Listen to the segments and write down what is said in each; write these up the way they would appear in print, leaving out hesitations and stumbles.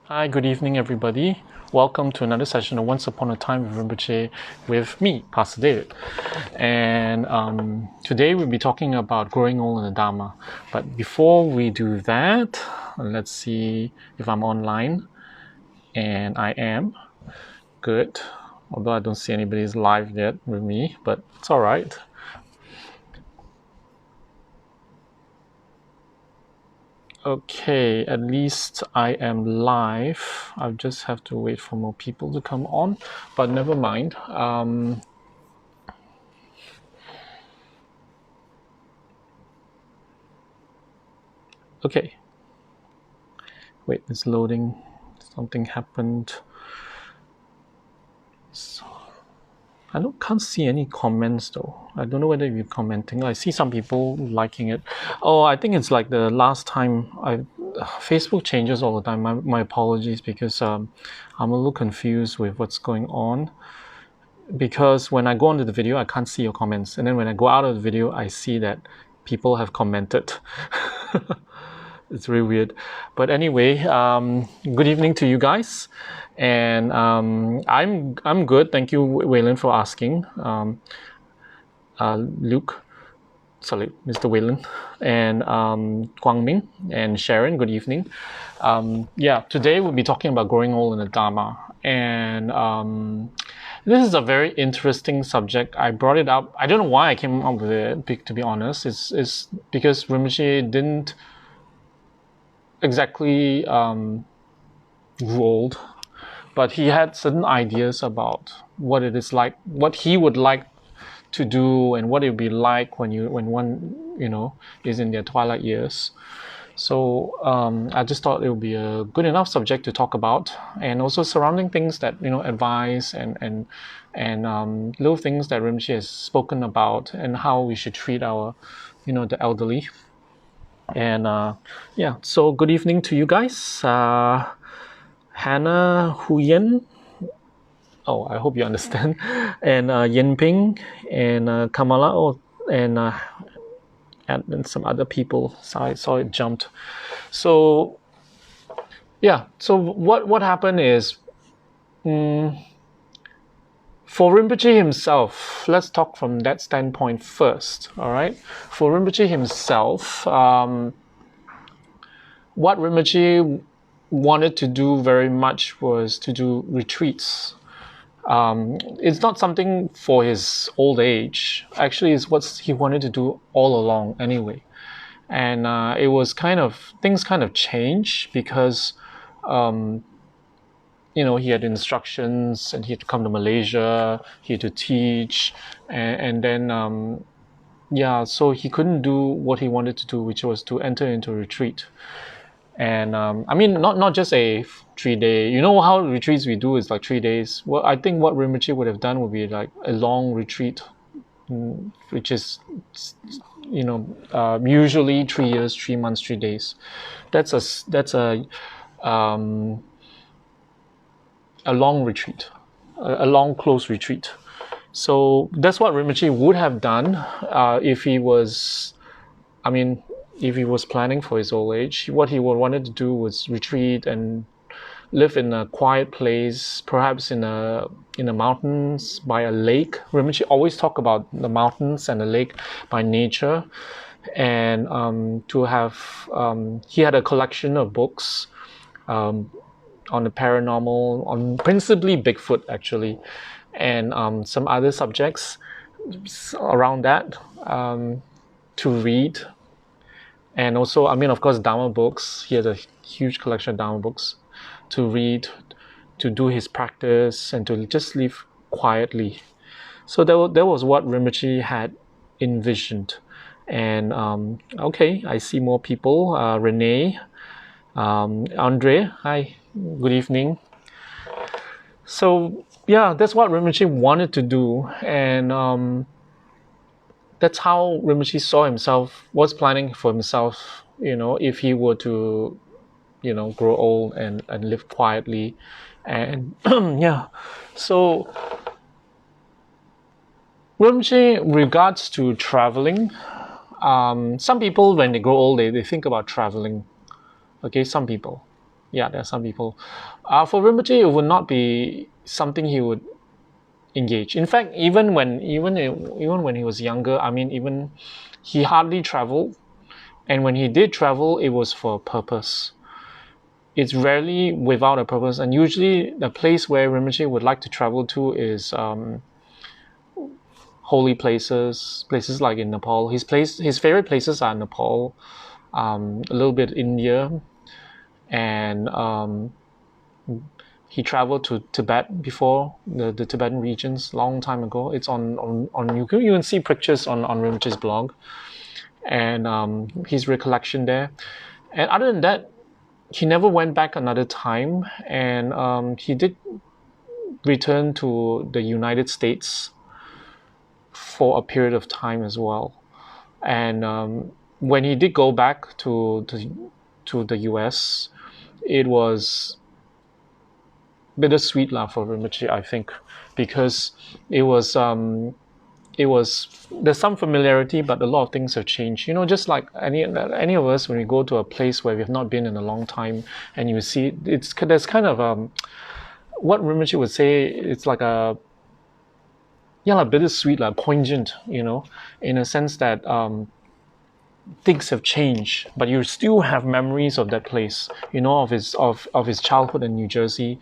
Hi, good evening, everybody. Welcome to another session of Once Upon a Time with Rinpoche with me, Pastor David. And today we'll be talking about growing old in the Dharma. But before we do that, let's see if I'm online. And I am. Good. Although I don't see anybody's live yet with me, but it's all right. Okay, at least I am live. I just have to wait for more people to come on, but never mind. Okay. Wait, it's loading. Something happened. So, I can't see any comments though. I don't know whether you're commenting. I see some people liking it. Oh, I think it's like the last time. Facebook changes all the time. My apologies because I'm a little confused with what's going on. Because when I go into the video, I can't see your comments, and then when I go out of the video, I see that people have commented. It's really weird. But anyway, good evening to you guys. And I'm good. Thank you, Waylon, for asking. Luke, sorry, Mr. Waylon, and Kwang Ming and Sharon, good evening. Today we'll be talking about growing old in the Dharma. And this is a very interesting subject. I brought it up. I don't know why I came up with it, to be honest. It's because Rinpoche didn't exactly grew old, but he had certain ideas about what it is like, what he would like to do, and what it would be like when one is in their twilight years. So I just thought it would be a good enough subject to talk about, and also surrounding things that advice and little things that Rinpoche has spoken about, and how we should treat our the elderly. And so good evening to you guys. Hannah Huyen. Oh, I hope you understand. And Yin Ping and Kamala. And some other people. So I saw it jumped. So what happened is, for Rinpoche himself, let's talk from that standpoint first. All right. For Rinpoche himself, what Rinpoche wanted to do very much was to do retreats. It's not something for his old age. Actually, it's what he wanted to do all along anyway. And it was things kind of changed because, he had instructions and he had to come to Malaysia, he had to teach, and then, so he couldn't do what he wanted to do, which was to enter into a retreat. And not just a 3-day. You know how retreats we do is like 3 days. Well, I think what Rinpoche would have done would be like a long retreat, which is usually 3 years, 3 months, 3 days. That's a long retreat, a long close retreat. So that's what Rinpoche would have done if he was planning for his old age. What he wanted to do was retreat and live in a quiet place, perhaps in the mountains by a lake. Rinpoche always talk about the mountains and the lake by nature, and to have he had a collection of books on the paranormal, on principally Bigfoot actually, and some other subjects around that to read. And also, of course, Dharma books. He has a huge collection of Dharma books to read, to do his practice, and to just live quietly. So that was what Rinpoche had envisioned. And okay, I see more people. Renee, Andre, hi, good evening. So that's what Rinpoche wanted to do, and that's how Rinpoche saw himself, was planning for himself, if he were to, grow old and live quietly. And so Rinpoche, regards to traveling, some people, when they grow old, they think about traveling. Okay, some people. Yeah, there are some people. For Rinpoche, it would not be something he would engage. In fact, even when he was younger, I mean, even he hardly traveled, and when he did travel, it was for a purpose. It's rarely without a purpose, and usually the place where Rinpoche would like to travel to is holy places, places like in Nepal. His favorite places are Nepal, a little bit India, and he traveled to Tibet before, the Tibetan regions, long time ago. It's on you can see pictures on Rinpoche's blog, and his recollection there. And other than that, he never went back another time, and he did return to the United States for a period of time as well. And when he did go back to the US, it was bittersweet lah for Rinpoche, I think, because it was there's some familiarity, but a lot of things have changed. Just like any of us, when we go to a place where we have not been in a long time, and you see there's kind of what Rinpoche would say. It's like a bittersweet, like poignant, in a sense that things have changed, but you still have memories of that place, of his childhood in New Jersey.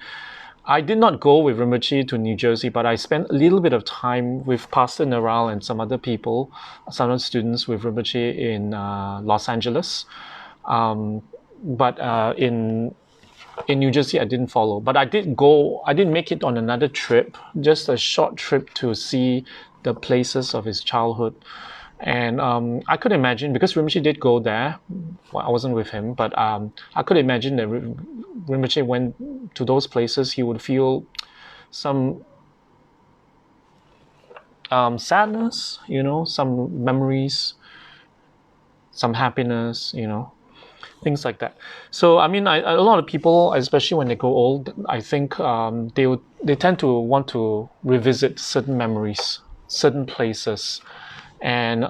I did not go with Rinpoche to New Jersey, but I spent a little bit of time with Pastor Naral and some other people, some other students with Rinpoche in Los Angeles. But in New Jersey, I didn't follow. But I did go. I did make it on another trip, just a short trip to see the places of his childhood. And I could imagine, because Rinpoche did go there, well, I wasn't with him, but I could imagine that Rinpoche went to those places, he would feel some sadness, some memories, some happiness, things like that. So, I mean, a lot of people, especially when they grow old, I think they tend to want to revisit certain memories, certain places. And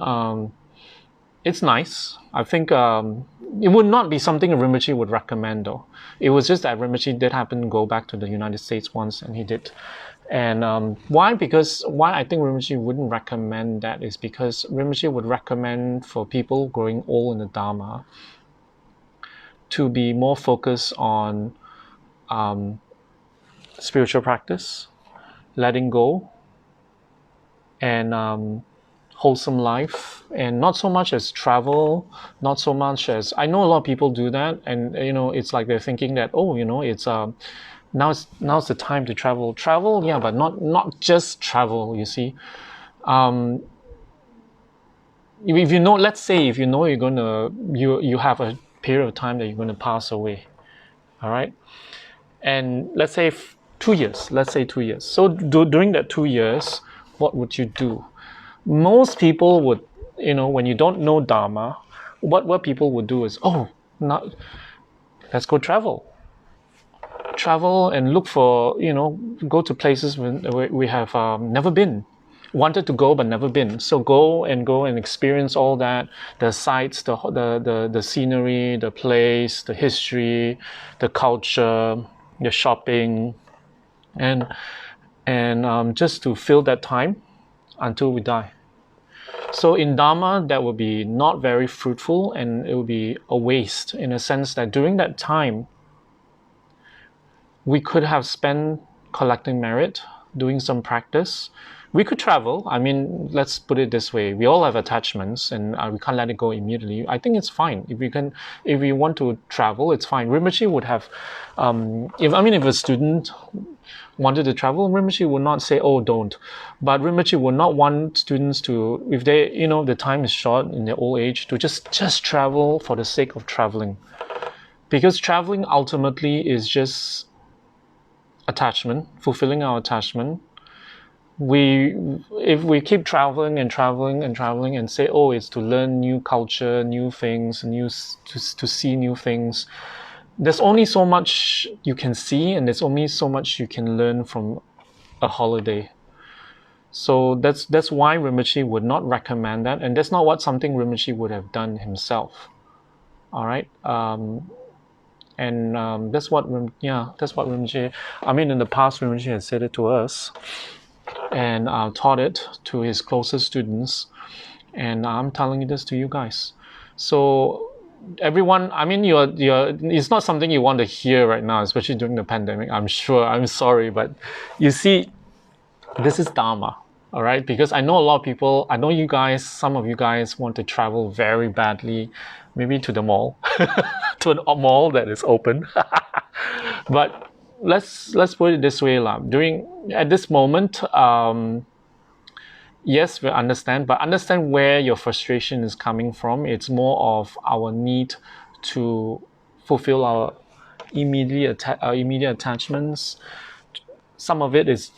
it's nice. I think it would not be something Rinpoche would recommend, though. It was just that Rinpoche did happen to go back to the United States once, and he did. And why? Because why I think Rinpoche wouldn't recommend that is because Rinpoche would recommend for people growing old in the Dharma to be more focused on spiritual practice, letting go, and wholesome life, and not so much as travel, not so much as, I know a lot of people do that, and it's like they're thinking that, it's now's the time to travel, yeah, but not just travel, you see. If let's say if you're gonna you have a period of time that you're going to pass away, all right, and let's say 2 years, so during that 2 years, what would you do? Most people would, when you don't know Dharma, what people would do is, let's go travel and look for, go to places where we have never been, wanted to go but never been. So go and experience all that, the sights, the scenery, the place, the history, the culture, the shopping, and just to fill that time until we die. So in Dharma, that will be not very fruitful, and it will be a waste, in a sense that during that time, we could have spent collecting merit, doing some practice. We could travel. I mean, let's put it this way. We all have attachments, and we can't let it go immediately. I think it's fine. If we want to travel, it's fine. Rinpoche would have, if a student wanted to travel, Rinpoche would not say, don't. But Rinpoche would not want students to, if they, the time is short in their old age, to just travel for the sake of traveling. Because traveling ultimately is just attachment, fulfilling our attachment. If we keep traveling and say, it's to learn new culture, new things, to see new things, there's only so much you can see, and there's only so much you can learn from a holiday. So that's why Rinpoche would not recommend that, and that's not something Rinpoche would have done himself. All right. And that's what Rinpoche, I mean, in the past, Rinpoche has said it to us and taught it to his closest students. And I'm telling this to you guys. So everyone, I mean, it's not something you want to hear right now, especially during the pandemic. I'm sure. I'm sorry, but you see, this is Dharma. All right, because I know a lot of people, I know you guys, some of you guys want to travel very badly, maybe to the mall, to a mall that is open. But let's put it this way, lah. At this moment, yes, we understand, but understand where your frustration is coming from. It's more of our need to fulfill our immediate attachments. Some of it is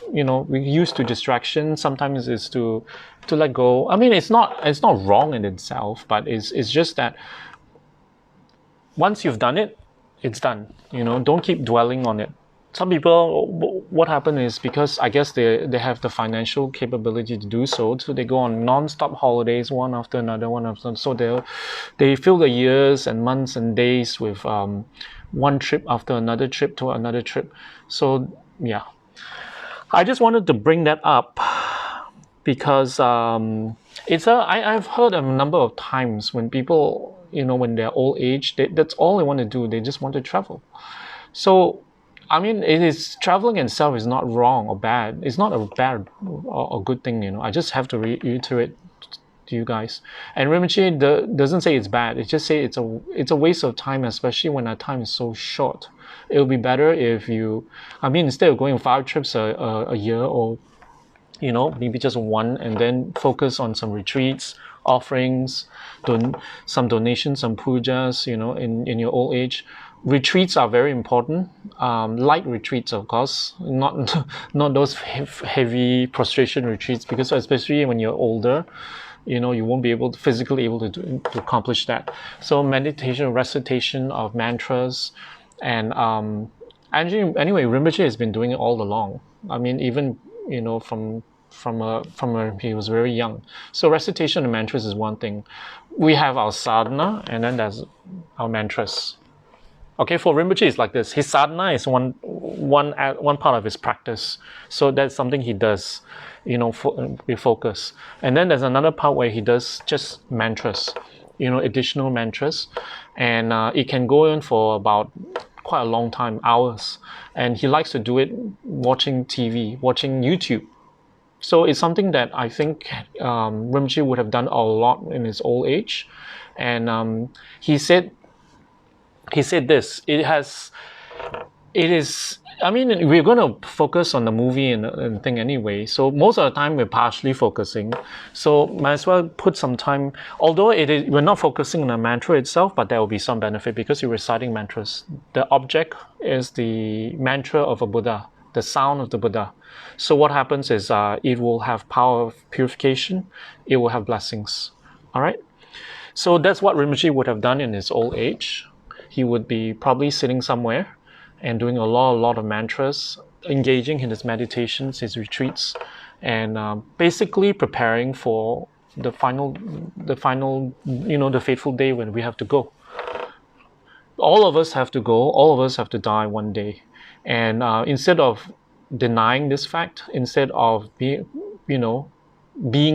we use to distraction. Sometimes it's to let go. I mean, it's not wrong in itself, but it's just that once you've done it, it's done. Don't keep dwelling on it. Some people, what happened is, because I guess they have the financial capability to do so they go on non-stop holidays, one after another. So they fill the years and months and days with one trip after another trip to another trip. So yeah, I just wanted to bring that up because I've heard a number of times when people, when they're old age, that's all they want to do. They just want to travel. So I mean, traveling itself is not wrong or bad. It's not a bad or good thing. I just have to reiterate to you guys. And Rinpoche doesn't say it's bad. It just say it's a waste of time, especially when our time is so short. It would be better if instead of going 5 trips a year, or maybe just one, and then focus on some retreats, offerings, some donations, some pujas, in your old age. Retreats are very important. Light retreats, of course, not those heavy prostration retreats, because especially when you're older, you won't be physically able to accomplish that. So meditation, recitation of mantras, and anyway, Rinpoche has been doing it all along. I mean, even from when he was very young. So recitation of mantras is one thing. We have our sadhana, and then there's our mantras. Okay, for Rinpoche, it's like this. His sadhana is one part of his practice. So that's something he does, with focus. And then there's another part where he does just mantras, additional mantras. And it can go on for about quite a long time, hours. And he likes to do it watching TV, watching YouTube. So it's something that I think Rinpoche would have done a lot in his old age. And he said this, I mean, we're going to focus on the movie and thing anyway. So most of the time we're partially focusing. So might as well put some time, although we're not focusing on the mantra itself, but there will be some benefit because you're reciting mantras. The object is the mantra of a Buddha, the sound of the Buddha. So what happens is it will have power of purification. It will have blessings. All right. So that's what Rinpoche would have done in his old age. He would be probably sitting somewhere and doing a lot of mantras, engaging in his meditations, his retreats, and basically preparing for the final, the fateful day when we have to go. All of us have to go. All of us have to die one day. And instead of denying this fact, instead of being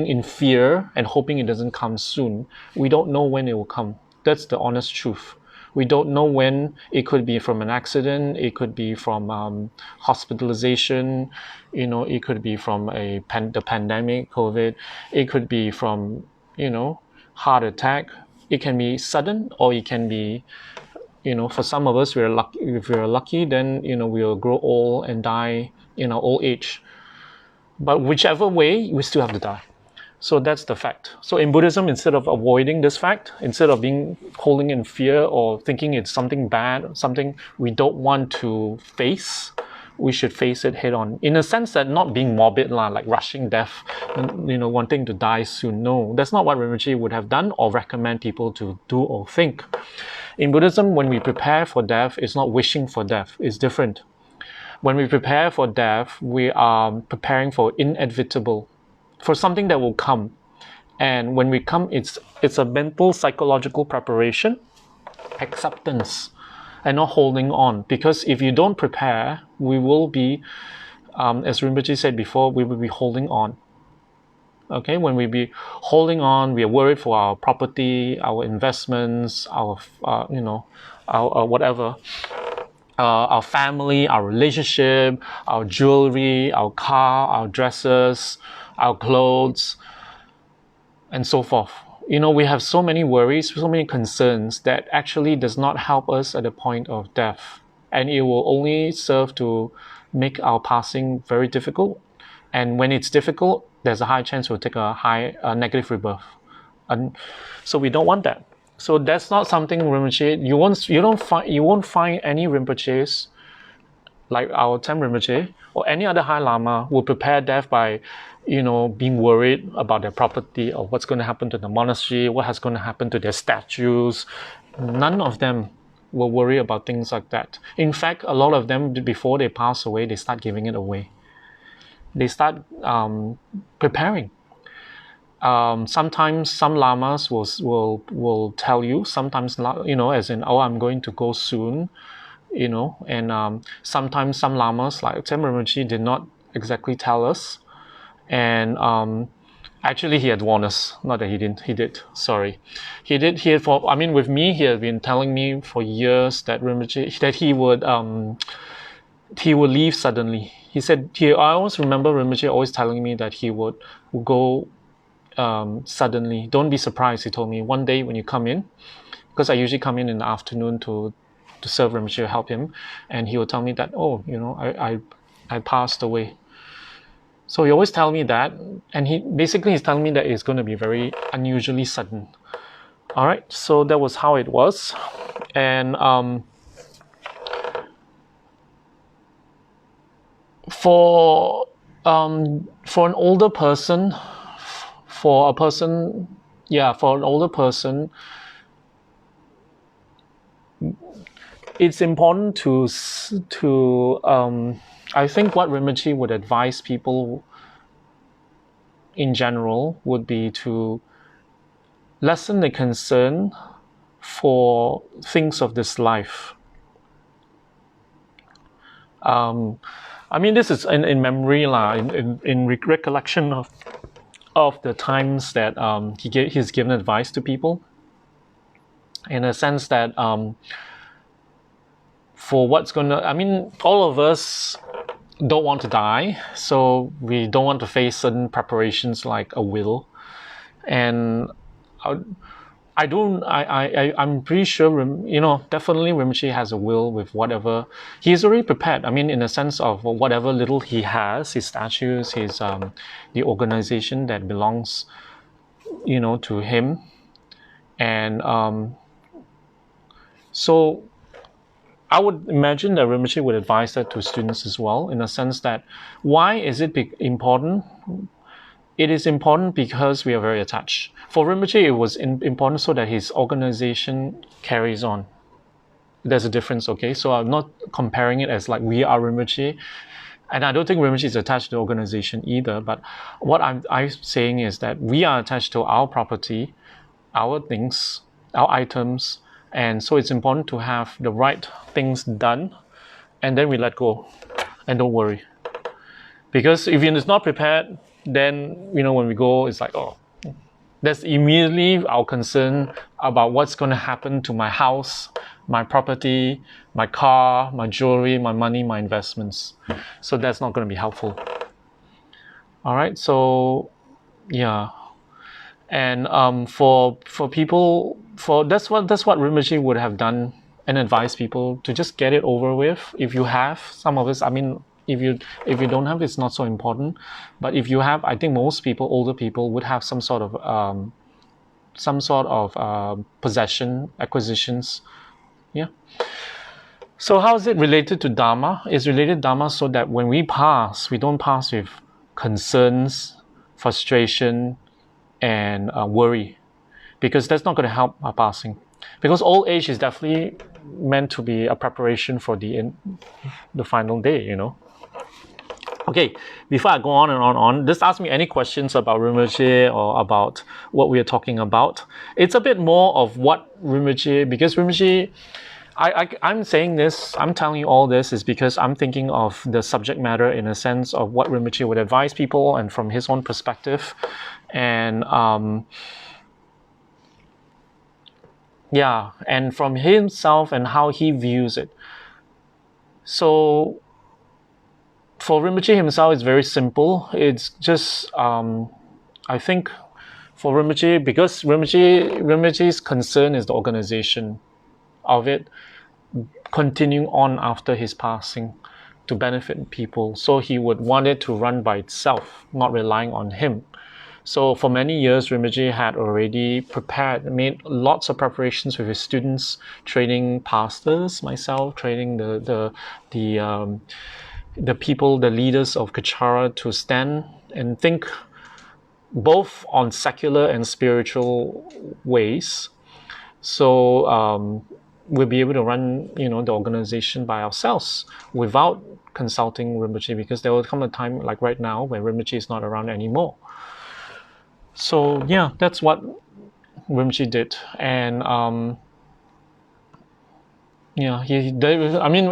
in fear and hoping it doesn't come soon, we don't know when it will come. That's the honest truth. We don't know when. It could be from an accident. It could be from hospitalization. It could be from the pandemic, COVID. It could be from, heart attack. It can be sudden, or it can be, for some of us, if we're lucky, then, we'll grow old and die in our old age. But whichever way, we still have to die. So that's the fact. So in Buddhism, instead of avoiding this fact, instead of holding in fear or thinking it's something bad, something we don't want to face, we should face it head on. In a sense that not being morbid, like rushing death, wanting to die soon. No, that's not what Rinpoche would have done or recommend people to do or think. In Buddhism, when we prepare for death, it's not wishing for death. It's different. When we prepare for death, we are preparing for inevitable, for something that will come. And when we come, it's a mental, psychological preparation. acceptance and not holding on. Because if you don't prepare, we will be, as Rinpoche said before, we will be holding on. Okay, when we be holding on, we are worried for our property, our investments, our our whatever, our family, our relationship, our jewelry, our car, our dresses, our clothes, and so forth. We have so many worries, so many concerns that actually does not help us at the point of death, and it will only serve to make our passing very difficult. And when it's difficult, there's a high chance we'll take a negative rebirth, and so we don't want that. So that's not something Rinpoche. You won't find any Rinpoches like our Tsem Rinpoche or any other High Lama will prepare death by, being worried about their property or what's going to happen to the monastery, what has going to happen to their statues. None of them will worry about things like that. In fact, a lot of them, before they pass away, they start giving it away. They start preparing. Sometimes some lamas will tell you. Sometimes, as in, I'm going to go soon. And sometimes some lamas like Tsem Rinpoche did not exactly tell us, and actually he had warned us. Not that he didn't. He did. Sorry, he did. With me, he had been telling me for years that Rinpoche that he would leave suddenly. He said I always remember Rinpoche always telling me that he would go suddenly. Don't be surprised, he told me. One day when you come in, because I usually come in the afternoon to serve Rinpoche, help him, and he would tell me that, I passed away. So he always tell me that, and he's telling me that it's going to be very unusually sudden. All right, so that was how it was, and for an older person, it's important to I think what Rinpoche would advise people in general would be to lessen the concern for things of this life. This is in memory, in recollection of the times that he's given advice to people, in a sense that for what's all of us don't want to die, so we don't want to face certain preparations like a will, and I'm pretty sure, definitely Rinpoche has a will with whatever he's already prepared. In a sense of whatever little he has, his statues, his the organization that belongs, to him, and so I would imagine that Rinpoche would advise that to students as well, in a sense that why is it important? It is important because we are very attached. For Rinpoche, it was important so that his organization carries on. There's a difference, okay? So I'm not comparing it as like we are Rinpoche, and I don't think Rinpoche is attached to the organization either, but what I'm saying is that we are attached to our property, our things, our items, and so it's important to have the right things done, and then we let go and don't worry. Because if you're not prepared, then when we go, it's like, that's immediately our concern about what's going to happen to my house, my property, my car, my jewelry, my money, my investments. So that's not going to be helpful. All right, so yeah, and for people, that's what Rinpoche would have done and advise people to just get it over with. If you have some of this, if you don't have, it's not so important. But if you have, I think most people, older people, would have some sort of possession, acquisitions. Yeah. So how is it related to Dharma? It's related to Dharma so that when we pass, we don't pass with concerns, frustration, and worry, because that's not going to help our passing. Because old age is definitely meant to be a preparation for the final day, Okay, before I go on and on, just ask me any questions about Rinpoche or about what we are talking about. It's a bit more of what Rinpoche, because Rinpoche, I'm saying this, I'm telling you all this is because I'm thinking of the subject matter in a sense of what Rinpoche would advise people and from his own perspective. And yeah, and from himself and how he views it. So for Rinpoche himself, it's very simple. It's just, I think, for Rinpoche, because Rinpoche's concern is the organization of it continuing on after his passing to benefit people. So he would want it to run by itself, not relying on him. So for many years, Rinpoche had already made lots of preparations with his students, training pastors, myself, training the people, the leaders of Kechara to stand and think both on secular and spiritual ways. So we'll be able to run, the organization by ourselves without consulting Rinpoche, because there will come a time like right now when Rinpoche is not around anymore. So yeah, that's what Rinpoche did. And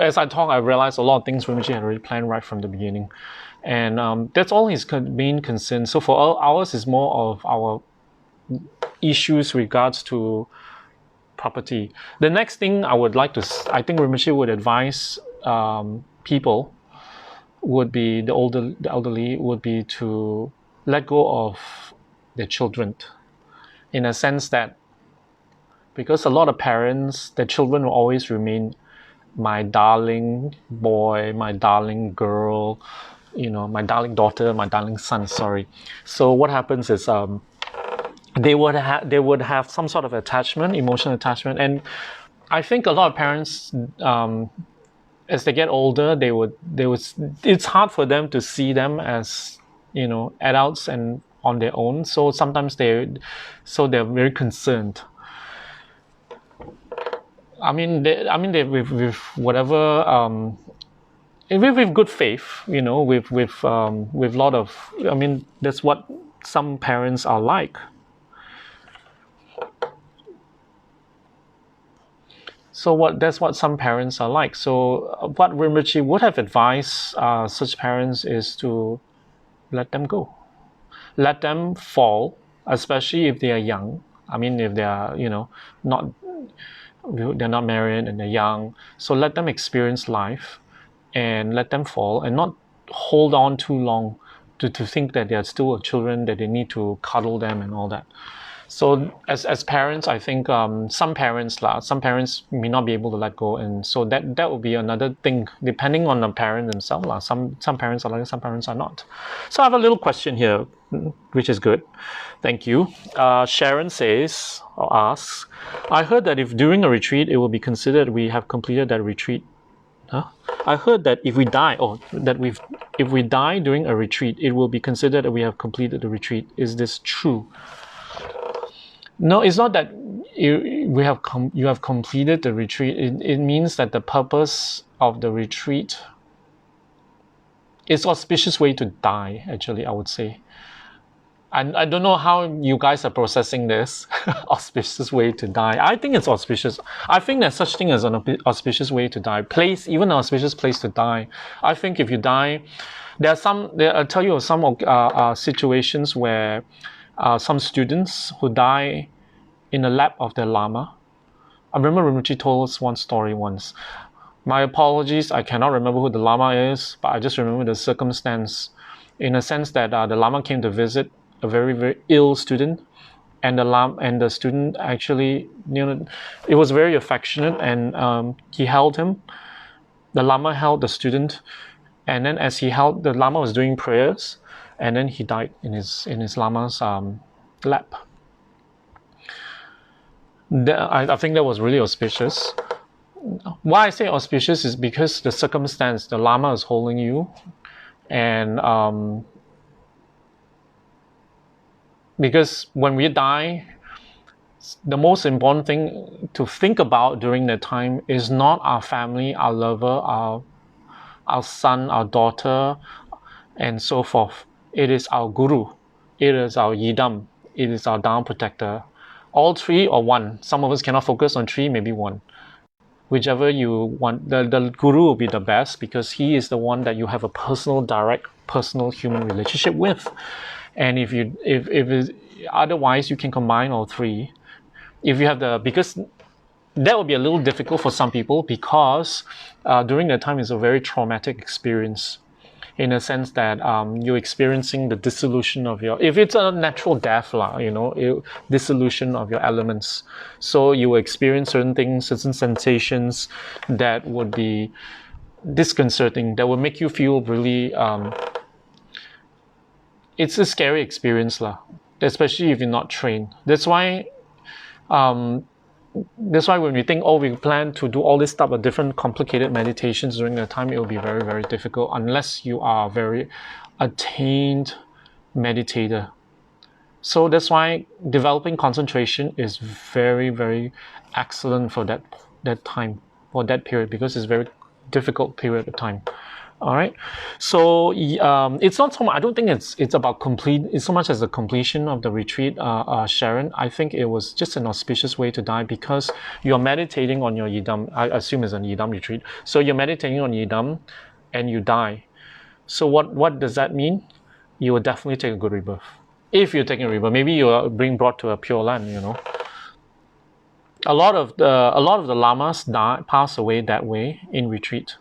as I talk, I realized a lot of things Rinpoche had already planned right from the beginning. And that's all his main concern. So for ours is more of our issues regards to property. The next thing I think Rinpoche would advise people would be the elderly would be to let go of their children, in a sense that because a lot of parents, their children will always remain my darling boy, my darling girl, my darling daughter, my darling son. Sorry. So what happens is they would have some sort of attachment, emotional attachment, and I think a lot of parents, as they get older, they would. It's hard for them to see them as adults and on their own. So sometimes they're very concerned. They with whatever. With good faith, with a lot of. That's what some parents are like. So that's what some parents are like. So what Rinpoche would have advised such parents is to let them go, let them fall, especially if they are young. If they are they're not married and they're young. So let them experience life, and let them fall, and not hold on too long to think that they are still children, that they need to cuddle them and all that. So as parents, I think some parents may not be able to let go, and so that will be another thing depending on the parent themselves. Some parents are like, some parents are not. So I have a little question here, which is good. Thank you. Sharon says or asks, I heard that if during a retreat it will be considered we have completed that retreat. I heard that if we die, if we die during a retreat, it will be considered that we have completed the retreat. Is this true? No, it's not that you have completed the retreat. It means that the purpose of the retreat is auspicious way to die, actually, I would say. And I don't know how you guys are processing this. Auspicious way to die. I think it's auspicious. I think there's such thing as an auspicious way to die. Even an auspicious place to die. I think if you die, I'll tell you of some situations where some students who die in the lap of their Lama. I remember Rinpoche told us one story once. My apologies, I cannot remember who the Lama is, but I just remember the circumstance, in a sense that the Lama came to visit a very, very ill student, and the student actually, it was very affectionate, and he held him. The Lama held the student, and then as he held, the Lama was doing prayers, and then he died in his Lama's lap. I think that was really auspicious. Why I say auspicious is because the circumstance, the Lama is holding you, and because when we die, the most important thing to think about during that time is not our family, our lover, our son, our daughter, and so forth. It is our guru, it is our yidam, it is our Dharma protector. All three or one. Some of us cannot focus on three, maybe one. Whichever you want. The guru will be the best because he is the one that you have a personal, direct, personal human relationship with. And if otherwise, you can combine all three. If you have because that would be a little difficult for some people because during that time it's a very traumatic experience, in a sense that you're experiencing the dissolution of your, if it's a natural death, dissolution of your elements. So you will experience certain things, certain sensations that would be disconcerting, that would make you feel really, it's a scary experience, especially if you're not trained. That's why when we think, we plan to do all this type of different complicated meditations during the time, it will be very, very difficult unless you are a very attained meditator. So that's why developing concentration is very, very excellent for that time, for that period, because it's a very difficult period of time. All right, so it's not so much. I don't think it's about it's so much as the completion of the retreat, Sharon. I think it was just an auspicious way to die because you're meditating on your yidam. I assume it's a yidam retreat. So you're meditating on yidam, and you die. So what does that mean? You will definitely take a good rebirth. If you're taking a rebirth, maybe you are being brought to a pure land. A lot of the lamas pass away that way in retreat.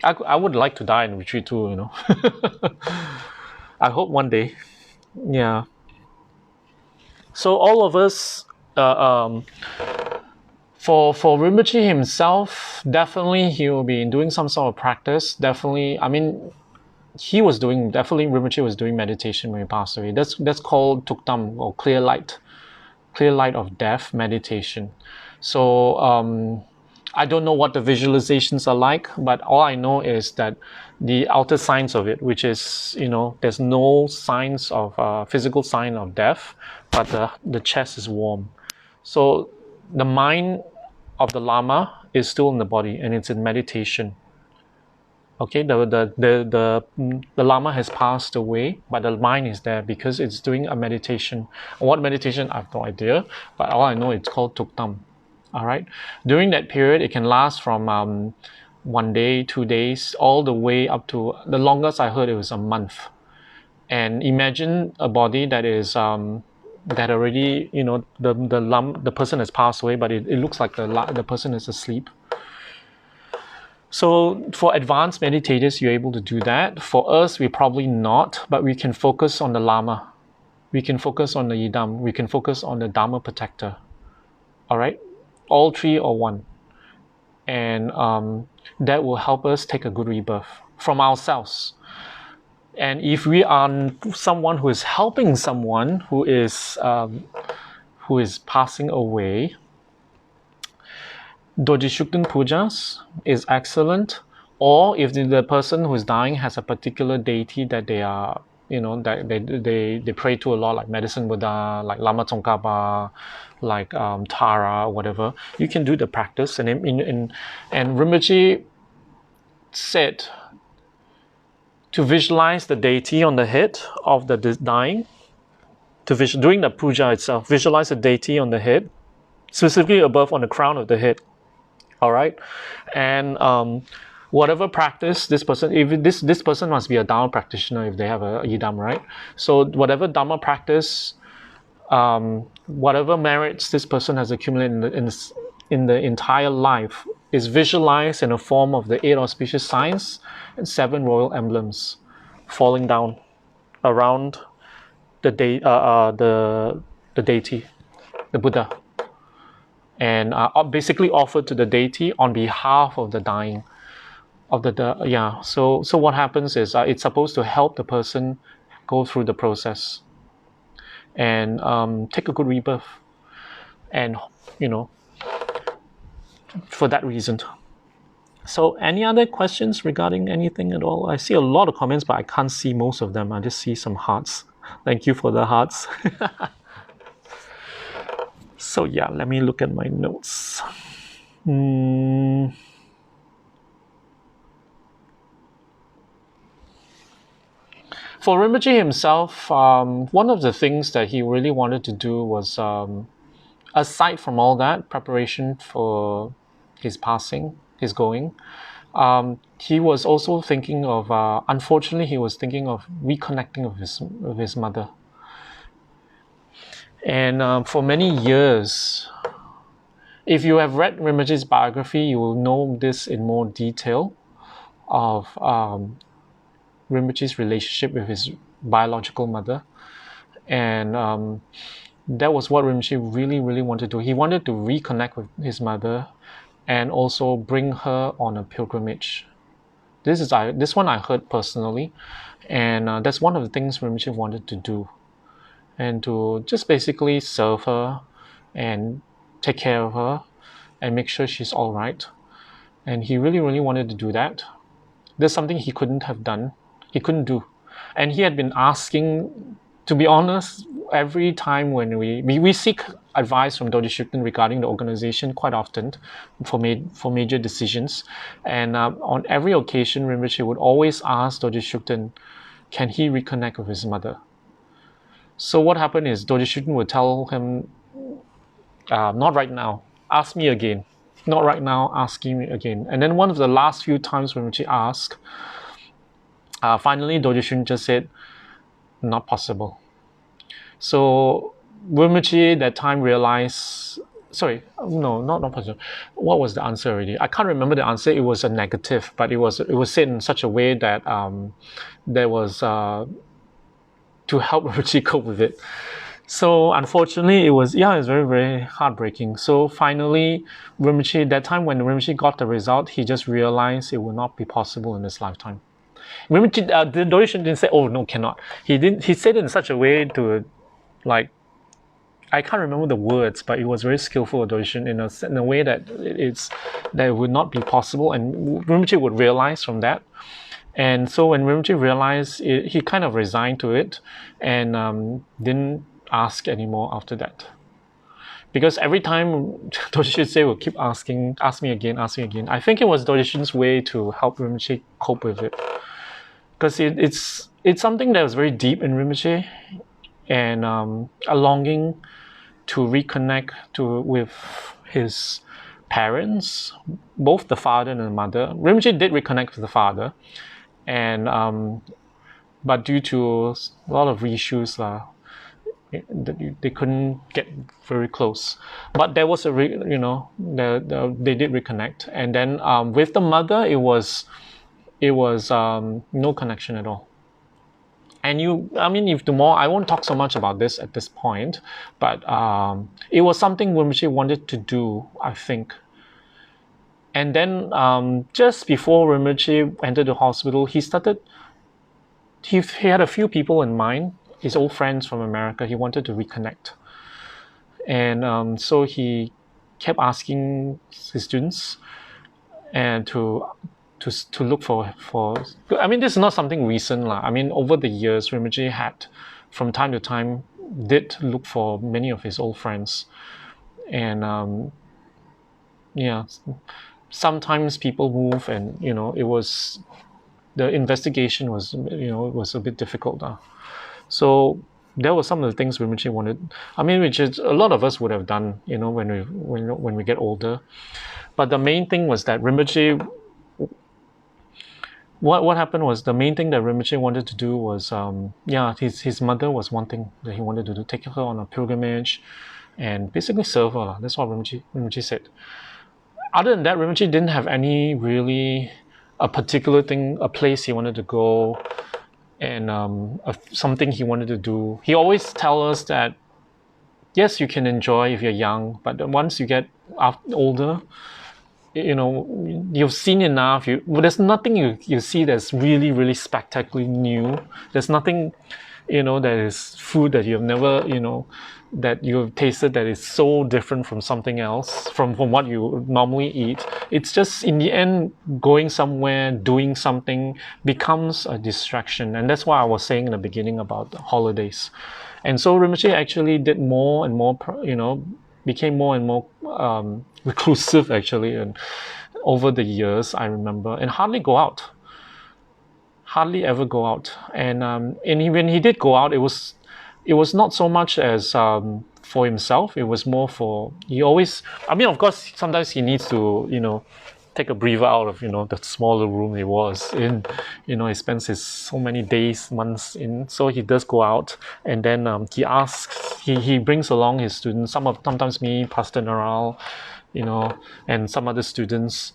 I would like to die in retreat too, I hope one day. Yeah. So all of us, for Rinpoche himself, definitely he will be doing some sort of practice. Definitely, I mean, Rinpoche was doing meditation when he passed away. That's called tuktam, or clear light of death meditation. So I don't know what the visualizations are like, but all I know is that the outer signs of it, which is, there's no signs of physical sign of death, but the chest is warm. So the mind of the Lama is still in the body and it's in meditation. Okay, the Lama has passed away, but the mind is there because it's doing a meditation. What meditation? I have no idea, but all I know it's called tuktam. All right. During that period, it can last from 1 day, 2 days, all the way up to the longest I heard it was a month. And imagine a body that is that already the person has passed away, but it looks like the person is asleep. So for advanced meditators, you're able to do that. For us, we're probably not, but we can focus on the Lama. We can focus on the Yidam. We can focus on the Dharma protector. All right. All three or one, and that will help us take a good rebirth from ourselves. And if we are someone who is helping someone who is passing away, Dojishukten pujas is excellent. Or if the person who is dying has a particular deity that they are, that they pray to a lot, like Medicine Buddha, like Lama Tsongkhapa, like Tara, whatever, you can do the practice. And Rinpoche said to visualize the deity on the head of the dying, during the puja itself, visualize the deity on the head, specifically above on the crown of the head. All right, and whatever practice this person, if this person must be a Dharma practitioner if they have a Yidam, right? So whatever Dharma practice, whatever merits this person has accumulated in the entire life is visualized in the form of the 8 auspicious signs and 7 royal emblems falling down around the deity, the Buddha, and basically offered to the deity on behalf of the dying. So what happens is it's supposed to help the person go through the process and take a good rebirth, and for that reason. So any other questions regarding anything at all? I see a lot of comments, but I can't see most of them. I just see some hearts. Thank you for the hearts. So yeah, let me look at my notes. For Rinpoche himself, one of the things that he really wanted to do was, aside from all that preparation for his passing, his going, he was also thinking of, unfortunately, he was thinking of reconnecting with his mother. And for many years, if you have read Rinpoche's biography, you will know this in more detail of Rinpoche's relationship with his biological mother. And that was what Rinpoche really, really wanted to do. He wanted to reconnect with his mother and also bring her on a pilgrimage. This one I heard personally, and that's one of the things Rinpoche wanted to do, and to just basically serve her and take care of her and make sure she's all right. And he really, really wanted to do that. There's something he couldn't have done. He couldn't do. And he had been asking, to be honest, every time when we seek advice from Doji Shukden regarding the organization quite often for major decisions. And on every occasion, Rinpoche would always ask Doji Shukden, can he reconnect with his mother? So what happened is Doji Shukden would tell him, not right now, ask me again. Not right now, asking me again. And then one of the last few times when Rinpoche asked, finally Doji Shukden just said, not possible. So Rinpoche that time realized, not possible. What was the answer already? I can't remember the answer. It was a negative, but it was said in such a way that there was to help Rinpoche cope with it. So unfortunately, it was very, very heartbreaking. So finally, Rinpoche, that time when Rinpoche got the result, he just realized it would not be possible in this lifetime. Rinpoche, the Doji didn't say, "Oh no, cannot." He didn't. He said it in such a way to, like, I can't remember the words, but it was very skillful Doji in a way that it would not be possible, and Rinpoche would realize from that. And so when Rinpoche realized it, he kind of resigned to it and didn't ask anymore after that. Because every time Doji say will keep asking, ask me again. I think it was Doji way to help Rinpoche cope with it. Because it's something that was very deep in Rinpoche, and a longing to reconnect with his parents, both the father and the mother. Rinpoche did reconnect with the father, and but due to a lot of issues, they couldn't get very close. But there was they did reconnect, and then with the mother, it was no connection at all. And if tomorrow, I won't talk so much about this at this point, but it was something Rinpoche wanted to do, I think. And then just before Rinpoche entered the hospital, he had a few people in mind, his old friends from America. He wanted to reconnect. And so he kept asking his students and to look for. This is not something recent. Over the years, Rinpoche had, from time to time, did look for many of his old friends. And sometimes people move, and it was, the investigation was, it was a bit difficult. So there were some of the things Rinpoche wanted. Which is a lot of us would have done, when we get older. But the main thing was that Rinpoche, what happened was, the main thing that Rinpoche wanted to do was, his mother was one thing that he wanted to do, take her on a pilgrimage and basically serve her. That's what Rinpoche said. Other than that, Rinpoche didn't have any really a particular thing, a place he wanted to go, and something he wanted to do. He always tells us that, yes, you can enjoy if you're young, but once you get older, you've seen enough. There's nothing you see that's really, really spectacularly new. There's nothing, that is food that you've never, that you've tasted that is so different from something else, from what you normally eat. It's just, in the end, going somewhere, doing something becomes a distraction. And that's why I was saying in the beginning about the holidays. And so Rinpoche actually did more and more, became more and more reclusive, actually, and over the years, I remember, and hardly go out. hardly ever go out. When he did go out, it was not so much as for himself. It was more for, he always, I mean, of course, sometimes he needs to, take a breather out of, the smaller room he was in. He spends his so many days, months in. So he does go out, and then he brings along his students. Sometimes me, Pastor Naral, and some other students,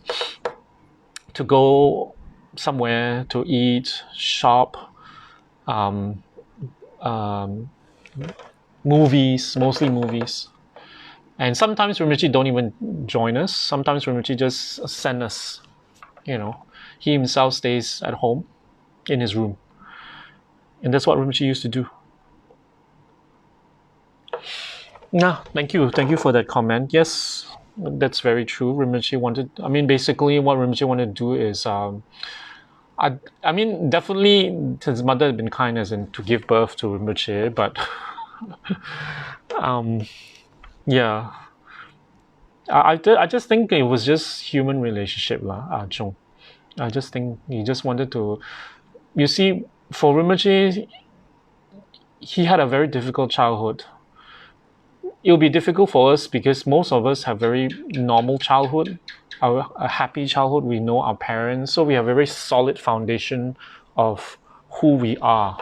to go somewhere to eat, shop, um, um, movies, mostly movies. And sometimes Rinpoche don't even join us. Sometimes Rinpoche just send us. He himself stays at home in his room, and that's what Rinpoche used to do. Yeah, thank you for that comment. Yes, that's very true. Rinpoche wanted. I mean, basically, what Rinpoche wanted to do is, I mean, definitely his mother had been kind as in to give birth to Rinpoche, but yeah. I just think it was just human relationship lah, Chung. I just think he just wanted to. You see, for Rinpoche, he had a very difficult childhood. It'll be difficult for us because most of us have very normal childhood, a happy childhood. We know our parents, so we have a very solid foundation of who we are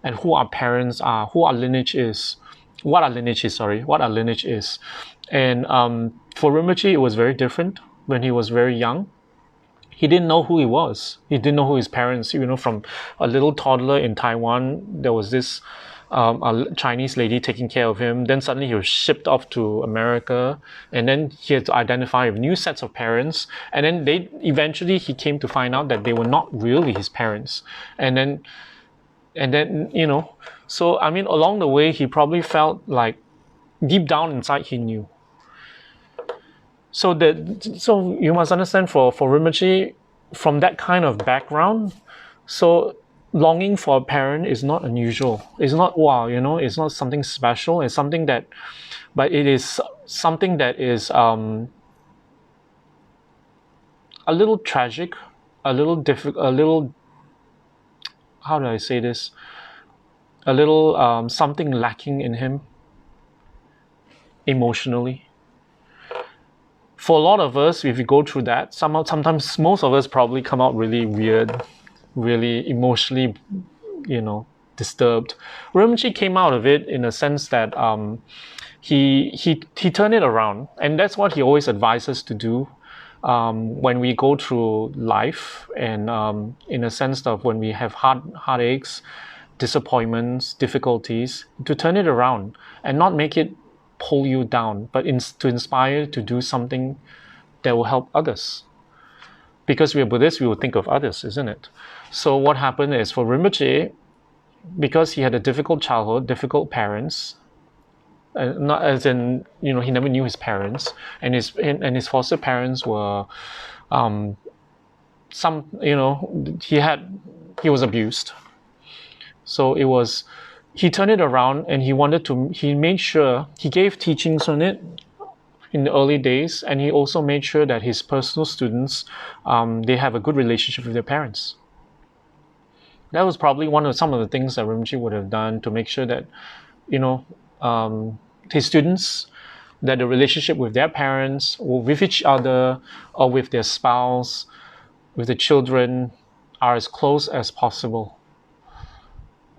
and who our parents are, who our lineage is, what our lineage is. Sorry, what our lineage is. And for Rinpoche, it was very different when he was very young. He didn't know who he was. He didn't know who his parents. From a little toddler in Taiwan, there was this a Chinese lady taking care of him. Then suddenly he was shipped off to America, and then he had to identify with new sets of parents. And then eventually he came to find out that they were not really his parents. And then so I mean, along the way, he probably felt like deep down inside he knew. So you must understand, for Rinpoche, from that kind of background, so longing for a parent is not unusual. It's not wow, it's not something special. It's something that, but it is something that is a little tragic, a little difficult, a little, how do I say this? A little something lacking in him emotionally. For a lot of us, if we go through that, sometimes most of us probably come out really weird, really emotionally, disturbed. Rinpoche came out of it in a sense that he turned it around, and that's what he always advises to do when we go through life, and in a sense of when we have heartaches, disappointments, difficulties, to turn it around and not make it pull you down, but to inspire you to do something that will help others. Because we are Buddhists, we will think of others, isn't it? So what happened is, for Rinpoche, because he had a difficult childhood, difficult parents, not as in, he never knew his parents, and his foster parents were he was abused. So he turned it around, and he made sure, he gave teachings on it in the early days, and he also made sure that his personal students, they have a good relationship with their parents. That was probably some of the things that Rinpoche would have done to make sure that, his students, that the relationship with their parents, or with each other, or with their spouse, with the children, are as close as possible.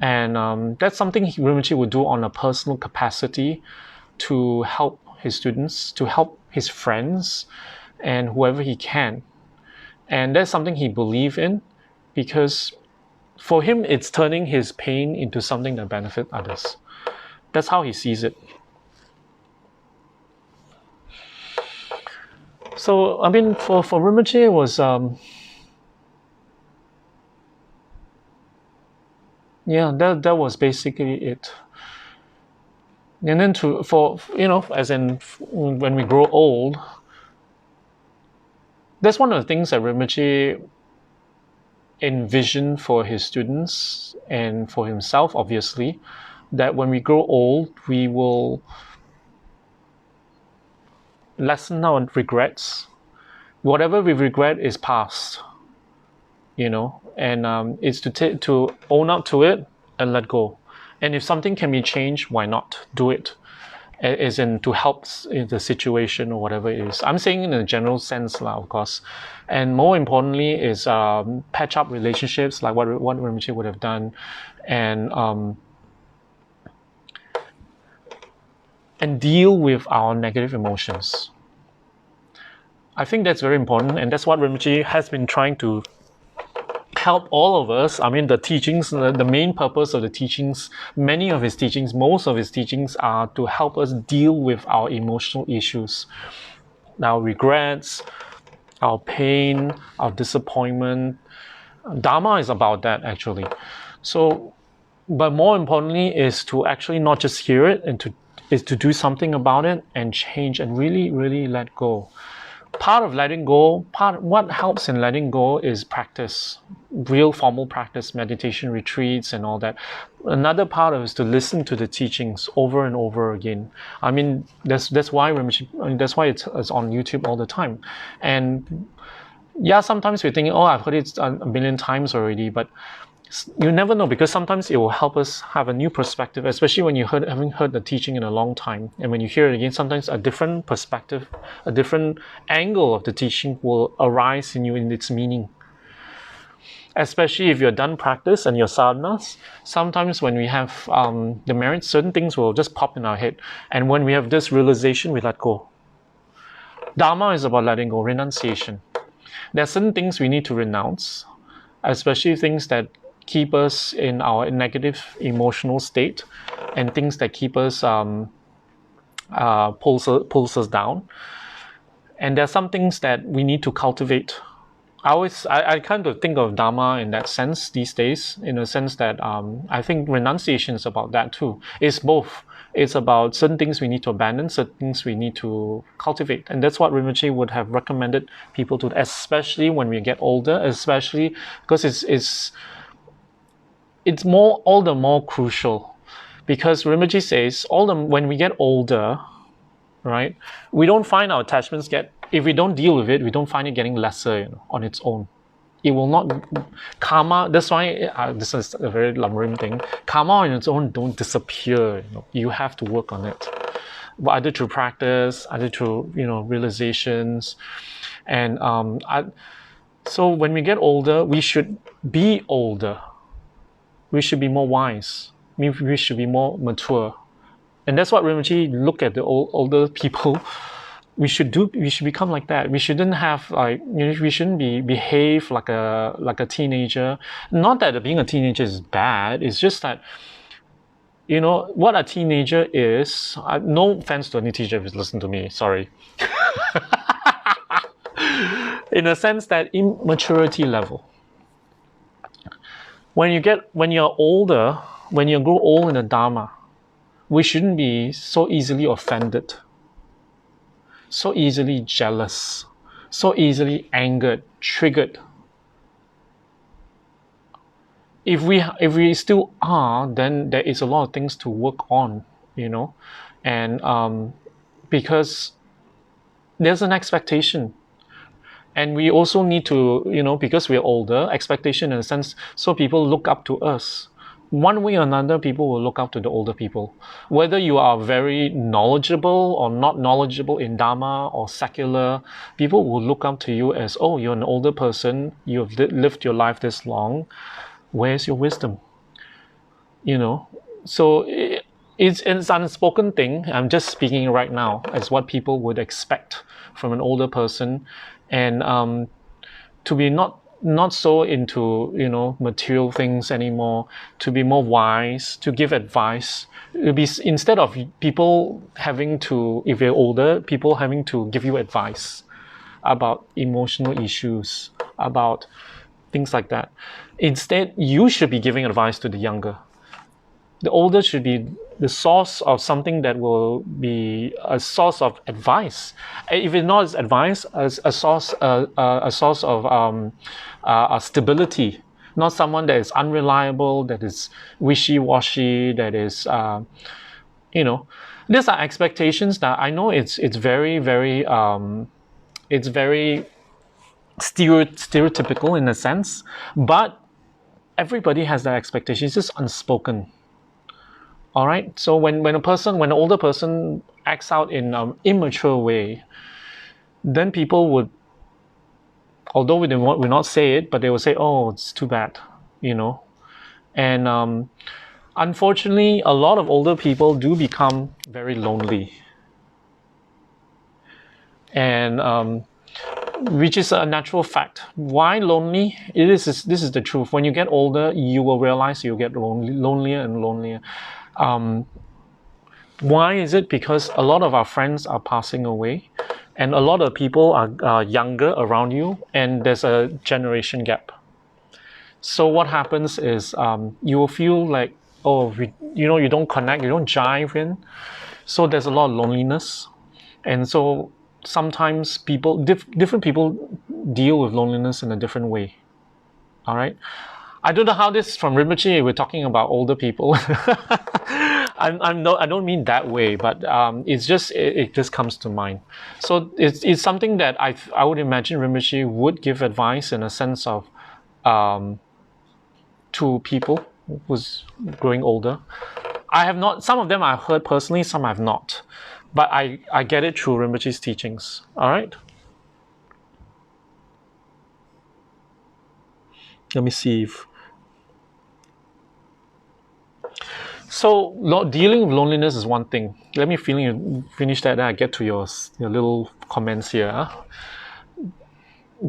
And that's something Rinpoche would do on a personal capacity to help his students, to help his friends, and whoever he can. And that's something he believed in, because for him, it's turning his pain into something that benefits others. That's how he sees it. So, I mean, for Rinpoche, it was, that was basically it. And then as in when we grow old, that's one of the things that Rinpoche envisioned for his students and for himself, obviously, that when we grow old, we will lessen our regrets. Whatever we regret is past. and it's to own up to it and let go. And if something can be changed, why not do it? As in to help in the situation or whatever it is. I'm saying in a general sense, of course. And more importantly is patch up relationships, like what Rinpoche would have done, and deal with our negative emotions. I think that's very important, and that's what Rinpoche has been trying to help all of us. I mean, the teachings, the main purpose of the teachings, many of his teachings, most of his teachings are to help us deal with our emotional issues, our regrets, our pain, our disappointment. Dharma is about that, actually. So, but more importantly is to actually not just hear it, and is to do something about it and change and really, really let go. Part of letting go, what helps in letting go is practice, real formal practice, meditation retreats and all that. Another part of it is to listen to the teachings over and over again. I mean, that's why that's why it's on YouTube all the time. And yeah, sometimes we're thinking, oh, I've heard it a million times already, but you never know, because sometimes it will help us have a new perspective, especially when you haven't heard the teaching in a long time. And when you hear it again, sometimes a different perspective, a different angle of the teaching will arise in you in its meaning. Especially if you're done practice and your sadhanas, sometimes when we have the merits, certain things will just pop in our head. And when we have this realization, we let go. Dharma is about letting go, renunciation. There are certain things we need to renounce, especially things that keep us in our negative emotional state, and things that keep us pulls us down. And there are some things that we need to cultivate. I kind of think of Dharma in that sense these days, in a sense that I think renunciation is about that too. It's both. It's about certain things we need to abandon, certain things we need to cultivate. And that's what Rinpoche would have recommended people to, especially when we get older, especially because it's more, all the more crucial, because Rinpoche says when we get older, right, we don't find our attachments if we don't deal with it, we don't find it getting lesser, on its own. It will not, karma, that's why this is a very Lamrim thing, karma on its own don't disappear. You have to work on it, either through practice, either through realizations. And so when we get older, we should be older. We should be more wise. We should be more mature. And that's what Rinpoche look at the older people. We should become like that. We shouldn't have we shouldn't behave like a teenager. Not that being a teenager is bad. It's just that what a teenager is. No offense to any teacher who's listened to me. Sorry. In a sense that immaturity level. When you're older, when you grow old in the Dharma, we shouldn't be so easily offended, so easily jealous, so easily angered, triggered. If we still are, then there is a lot of things to work on, and because there's an expectation. And we also need to, because we're older, expectation in a sense, so people look up to us. One way or another, people will look up to the older people. Whether you are very knowledgeable or not knowledgeable in Dharma or secular, people will look up to you as, oh, you're an older person, you've lived your life this long, where's your wisdom? So it's an unspoken thing. I'm just speaking right now as what people would expect from an older person. And to be not so into material things anymore, to be more wise, to give advice. It'll be, instead of people having to, if you're older, people having to give you advice about emotional issues, about things like that. Instead, you should be giving advice to the younger. The older should be the source of something that will be a source of advice. If it's not advice, a source of stability. Not someone that is unreliable, that is wishy-washy, that is, these are expectations that I know it's very, very, it's very stereotypical in a sense, but everybody has that expectation. It's just unspoken. All right. So when an older person acts out in an immature way, then people would, although we will not say it, but they will say, "Oh, it's too bad," you know. And unfortunately, a lot of older people do become very lonely, and which is a natural fact. Why lonely? This is the truth. When you get older, you will realize you get lonelier and lonelier. Why is it? Because a lot of our friends are passing away, and a lot of people are younger around you, and there's a generation gap. So what happens is you will feel like, oh, you don't connect, you don't jive in. So there's a lot of loneliness, and so sometimes different people deal with loneliness in a different way. All right. I don't know how this from Rinpoche. We're talking about older people. I don't mean that way, but it just comes to mind. So it's something that I would imagine Rinpoche would give advice in a sense of to people who's growing older. I have not. Some of them I've heard personally. Some I've not. But I get it through Rinpoche's teachings. All right. Let me see if. So dealing with loneliness is one thing. Let me finish that, then I get to your little comments here.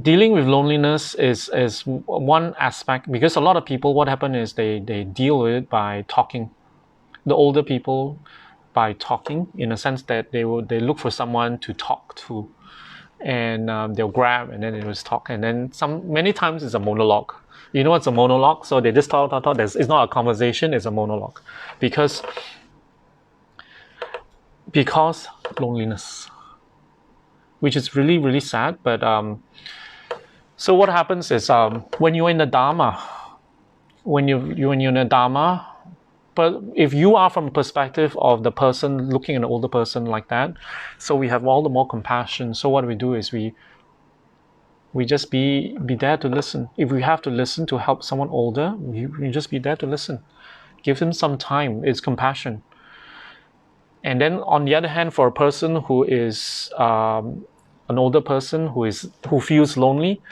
Dealing with loneliness is one aspect, because a lot of people, what happen is they deal with it by talking. The older people, by talking, in a sense that they look for someone to talk to, and they'll grab and then they just talk, and then many times it's a monologue. You know what's a monologue? So they just talk. It's not a conversation, it's a monologue. Because loneliness, which is really, really sad. But so what happens is when you're in the Dharma, when you're in the Dharma, but if you are from the perspective of the person looking at an older person like that, so we have all the more compassion. So what we do is we just be there to listen. If we have to listen to help someone older, we just be there to listen. Give them some time. It's compassion. And then on the other hand, for a person who is an older person who feels lonely,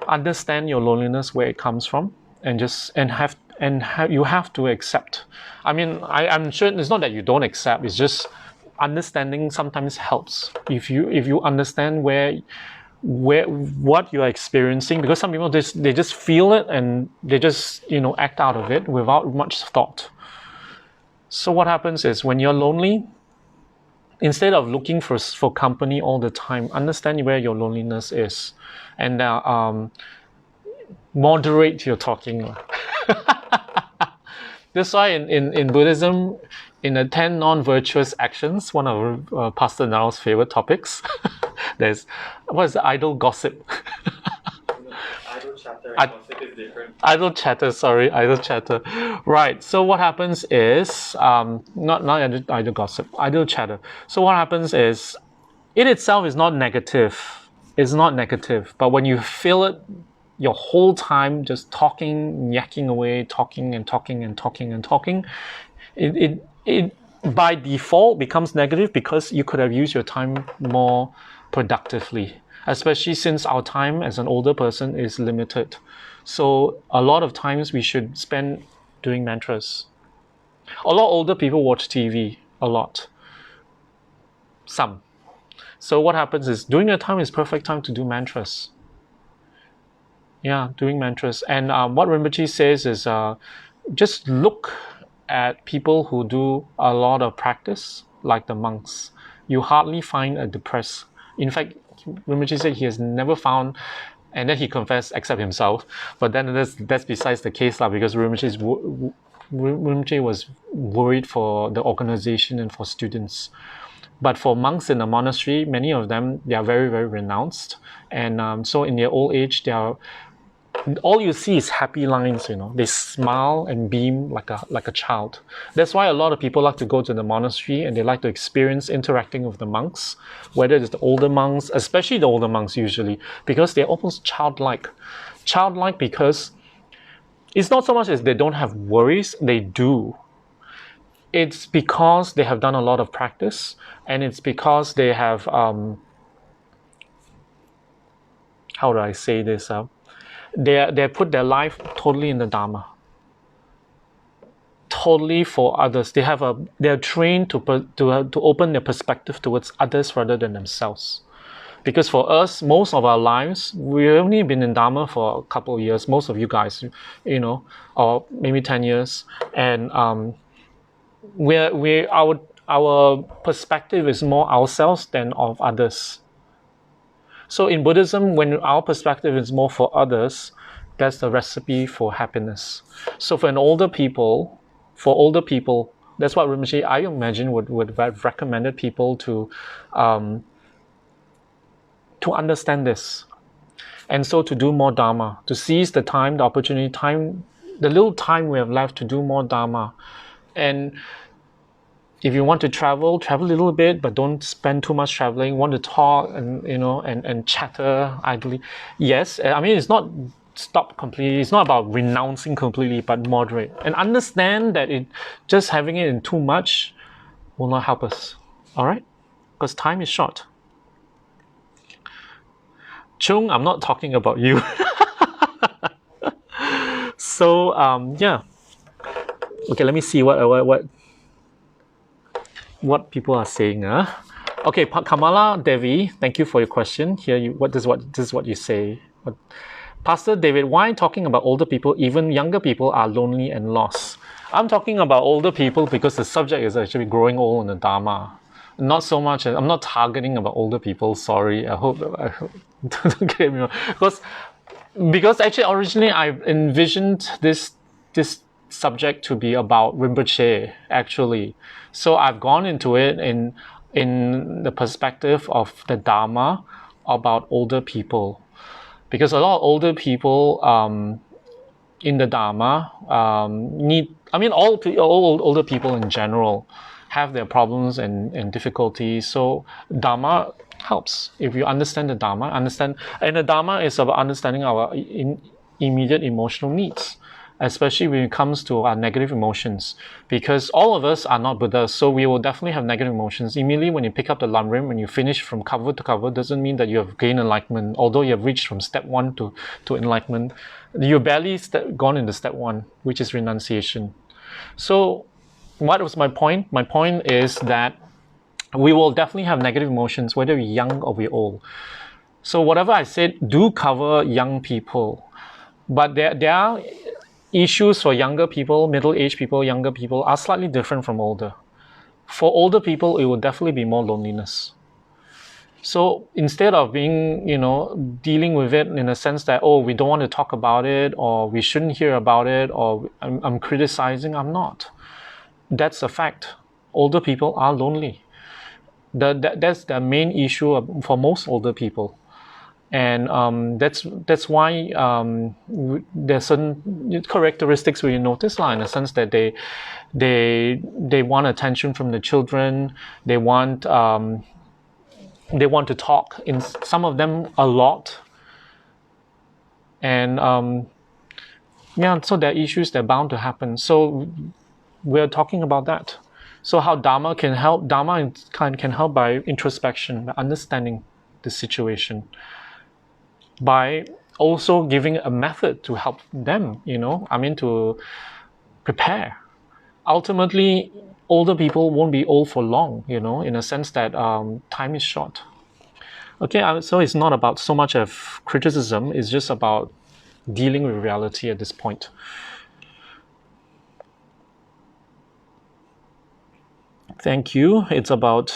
understand your loneliness, where it comes from, and you have to accept. I mean, I'm sure it's not that you don't accept. It's just understanding sometimes helps. If you understand what you're experiencing, because some people they just feel it and they just act out of it without much thought. So what happens is when you're lonely, instead of looking for company all the time, understand where your loneliness is, and moderate your talking. That's why in Buddhism, in the 10 non-virtuous actions, one of Pastor Nao's favorite topics, there's what is the idle gossip? Idle chatter and gossip is different. Idle chatter. Right. So what happens is not idle gossip, idle chatter. So what happens is, it itself is not negative. It's not negative, but when you feel it your whole time just talking, yakking away, talking, it by default becomes negative, because you could have used your time more productively, especially since our time as an older person is limited. So a lot of times we should spend doing mantras. A lot of older people watch TV a lot. Some. So what happens is, during the time is perfect time to do mantras. Yeah, doing mantras. And what Rinpoche says is just look at people who do a lot of practice, like the monks. You hardly find a depressed. In fact, Rinpoche said he has never found, and then he confessed, except himself. But then that's besides the case, because Rinpoche was worried for the organization and for students. But for monks in the monastery, many of them, they are very, very renounced. And so in their old age, they are all you see is happy lines, They smile and beam like a child. That's why a lot of people like to go to the monastery and they like to experience interacting with the monks, whether it's the older monks, especially the older monks usually, because they're almost childlike. Childlike because it's not so much as they don't have worries, they do. It's because they have done a lot of practice, and it's because they have, how do I say this? They put their life totally in the Dharma, totally for others. They're trained to open their perspective towards others rather than themselves. Because for us, most of our lives, we've only been in Dharma for a couple of years. Most of you guys, or maybe 10 years, and our perspective is more ourselves than of others. So in Buddhism, when our perspective is more for others, that's the recipe for happiness. So for older people, that's what Rinpoche, I imagine, would have recommended people to understand this. And so to do more Dharma, to seize the time, the opportunity, the little time we have left to do more Dharma. And if you want to travel a little bit, but don't spend too much traveling. Want to talk and chatter idly. Yes, I mean, it's not stop completely. It's not about renouncing completely, but moderate. And understand that just having it in too much will not help us. All right? Because time is short. Chung, I'm not talking about you. So, yeah. Okay, let me see what people are saying. Okay, Kamala Devi, thank you for your question. Here, this is what you say. Pastor David, why talking about older people? Even younger people are lonely and lost. I'm talking about older people because the subject is actually growing old in the Dharma. Not so much. I'm not targeting about older people. Sorry. I hope don't get me wrong. Because actually originally I envisioned this subject to be about Rinpoche actually. So I've gone into it in the perspective of the Dharma about older people, because a lot of older people in the Dharma all older people in general have their problems and difficulties. So Dharma helps. If you understand the Dharma, and the Dharma is about understanding our immediate emotional needs, especially when it comes to our negative emotions, because all of us are not Buddhas, so we will definitely have negative emotions. Immediately when you pick up the Lamrim, when you finish from cover to cover, doesn't mean that you have gained enlightenment, although you have reached from step 1 to enlightenment. You're barely gone into step 1, which is renunciation. So what was my point? My point is that we will definitely have negative emotions, whether we're young or we're old. So whatever I said, do cover young people. But there are issues for younger people, middle-aged people, younger people are slightly different from older. For older people, it will definitely be more loneliness. So instead of being, dealing with it in a sense that, we don't want to talk about it, or we shouldn't hear about it, or I'm criticizing, I'm not. That's a fact. Older people are lonely. That's the main issue for most older people. And that's why there's certain characteristics we notice, in the sense that they want attention from the children. They want to talk, in some of them a lot, and so there are issues that are bound to happen. So we're talking about that. So how Dharma can help? Dharma can help by introspection, by understanding the situation, by also giving a method to help them, to prepare. Ultimately, older people won't be old for long, in a sense that time is short. Okay, so it's not about so much of criticism, it's just about dealing with reality at this point. Thank you. It's about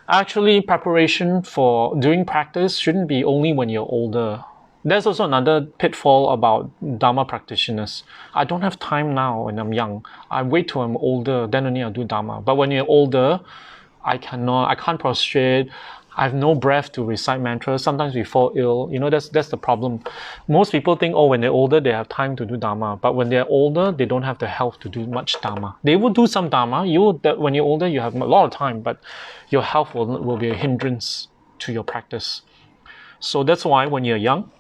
actually preparation for doing practice shouldn't be only when you're older. There's also another pitfall about Dharma practitioners. I don't have time now when I'm young. I wait till I'm older, then only I'll do Dharma. But when you're older, I can't prostrate. I have no breath to recite mantras. Sometimes we fall ill. That's the problem. Most people think, when they're older, they have time to do Dharma. But when they're older, they don't have the health to do much Dharma. They will do some Dharma. When you're older, you have a lot of time, but your health will be a hindrance to your practice. So that's why when you're young,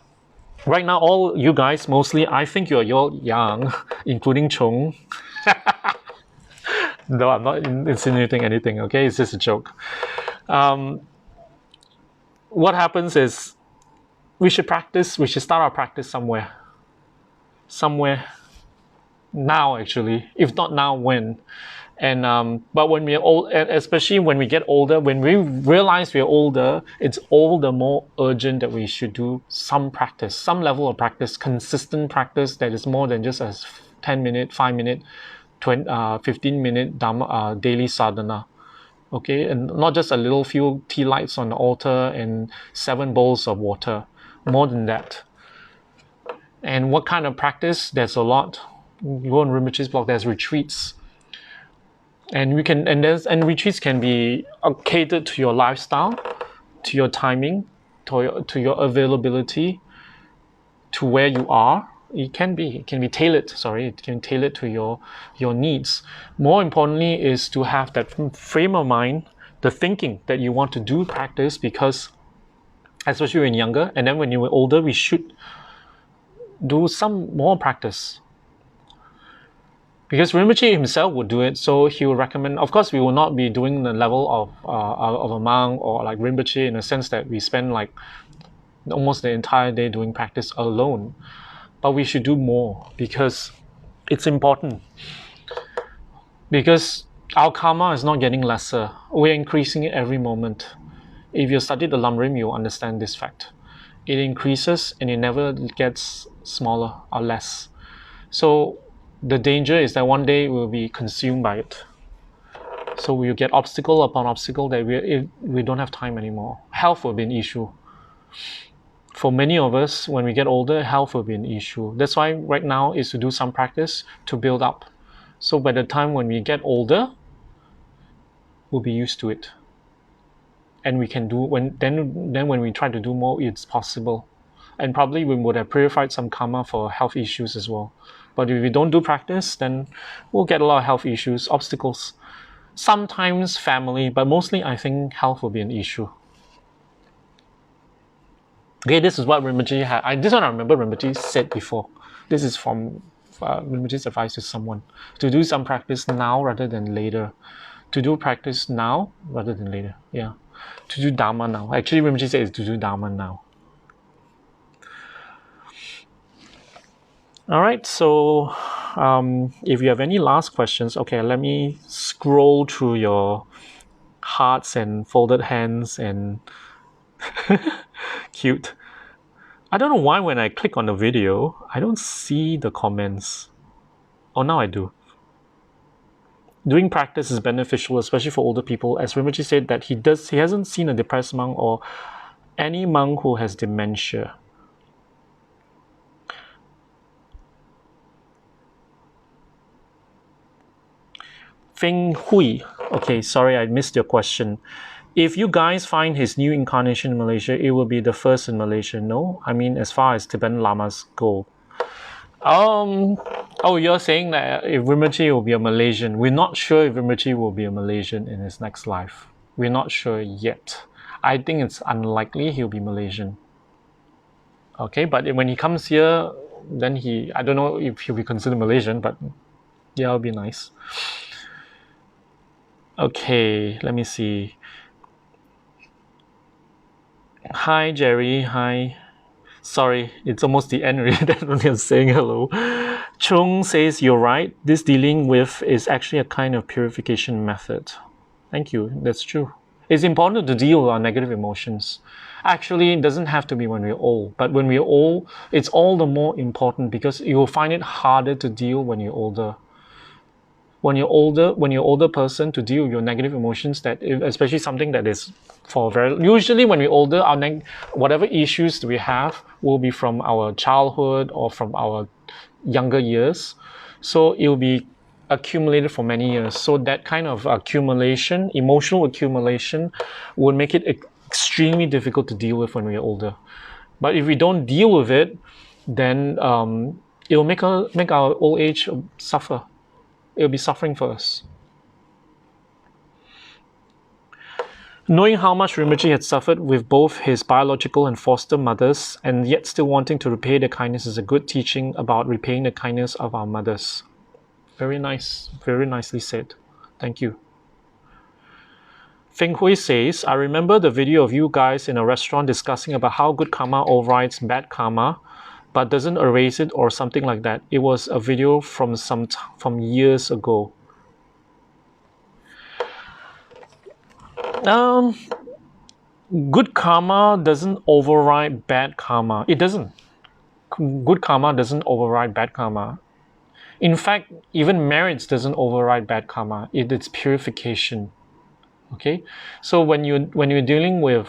right now, all you guys, mostly, I think you're young, including Chung. No, I'm not insinuating anything, okay? It's just a joke. What happens is we should start our practice somewhere now, actually. If not now, when? And but when we're old, and especially when we get older, when we realize we're older, it's all the more urgent that we should do some practice, some level of practice, consistent practice that is more than just a 10-minute, 5-minute, 15-minute daily sadhana. Okay, and not just a little few tea lights on the altar and 7 bowls of water, more than that. And what kind of practice? There's a lot. You go on Rinpoche's blog, there's retreats. And retreats can be catered to your lifestyle, to your timing, to your availability, to where you are. It can be tailored. It can tailor to your needs. More importantly is to have that frame of mind, the thinking that you want to do practice, because especially when younger, and then when you were older, we should do some more practice. Because Rinpoche himself would do it, so he would recommend. Of course, we will not be doing the level of a monk or like Rinpoche, in a sense that we spend like almost the entire day doing practice alone. But we should do more, because it's important. Because our karma is not getting lesser. We're increasing it every moment. If you study the Lamrim, you'll understand this fact. It increases and it never gets smaller or less. So the danger is that one day we'll be consumed by it. So we'll get obstacle upon obstacle that we don't have time anymore. Health will be an issue. For many of us, when we get older, health will be an issue. That's why right now is to do some practice to build up. So by the time when we get older, we'll be used to it. And we can do, when we try to do more, it's possible. And probably we would have purified some karma for health issues as well. But if we don't do practice, then we'll get a lot of health issues, obstacles. Sometimes family, but mostly I think health will be an issue. Okay, this is what Rinpoche had. This one I remember Rinpoche said before. This is from Rinpoche's advice to someone. To do some practice now rather than later. To do practice now rather than later. Yeah. To do Dharma now. Actually, Rinpoche said is to do Dharma now. Alright, so if you have any last questions, okay, let me scroll through your hearts and folded hands and cute. I don't know why when I click on the video, I don't see the comments. Oh, now I do. Doing practice is beneficial, especially for older people. As Rinpoche said that he hasn't seen a depressed monk or any monk who has dementia. Feng Hui. Okay, sorry, I missed your question. If you guys find his new incarnation in Malaysia, it will be the first in Malaysia. No? I mean, as far as Tibetan Lamas go. You're saying that if Rinpoche will be a Malaysian. We're not sure if Rinpoche will be a Malaysian in his next life. We're not sure yet. I think it's unlikely he'll be Malaysian. Okay, but when he comes here, then I don't know if he'll be considered Malaysian, but yeah, it'll be nice. Okay, let me see. Hi, Jerry. Hi. Sorry, it's almost the end already. That's only I'm saying hello. Chung says, you're right. This dealing with is actually a kind of purification method. Thank you. That's true. It's important to deal with our negative emotions. Actually, it doesn't have to be when we're old. But when we're old, it's all the more important because you will find it harder to deal when you're older. When you're older person, to deal with your negative emotions, that especially something that is usually when we're older, whatever issues we have will be from our childhood or from our younger years. So it will be accumulated for many years. So that kind of accumulation, emotional accumulation, would make it extremely difficult to deal with when we are older. But if we don't deal with it, then it will make our old age suffer. It will be suffering for us. Knowing how much Rinpoche had suffered with both his biological and foster mothers, and yet still wanting to repay the kindness, is a good teaching about repaying the kindness of our mothers. Very nice. Very nicely said. Thank you. Feng Hui says, I remember the video of you guys in a restaurant discussing about how good karma overrides bad karma, but doesn't erase it or something like that. It was a video from years ago. Good karma doesn't override bad karma. It doesn't. Good karma doesn't override bad karma. In fact, even merits doesn't override bad karma. It's purification. Okay, so when you're dealing with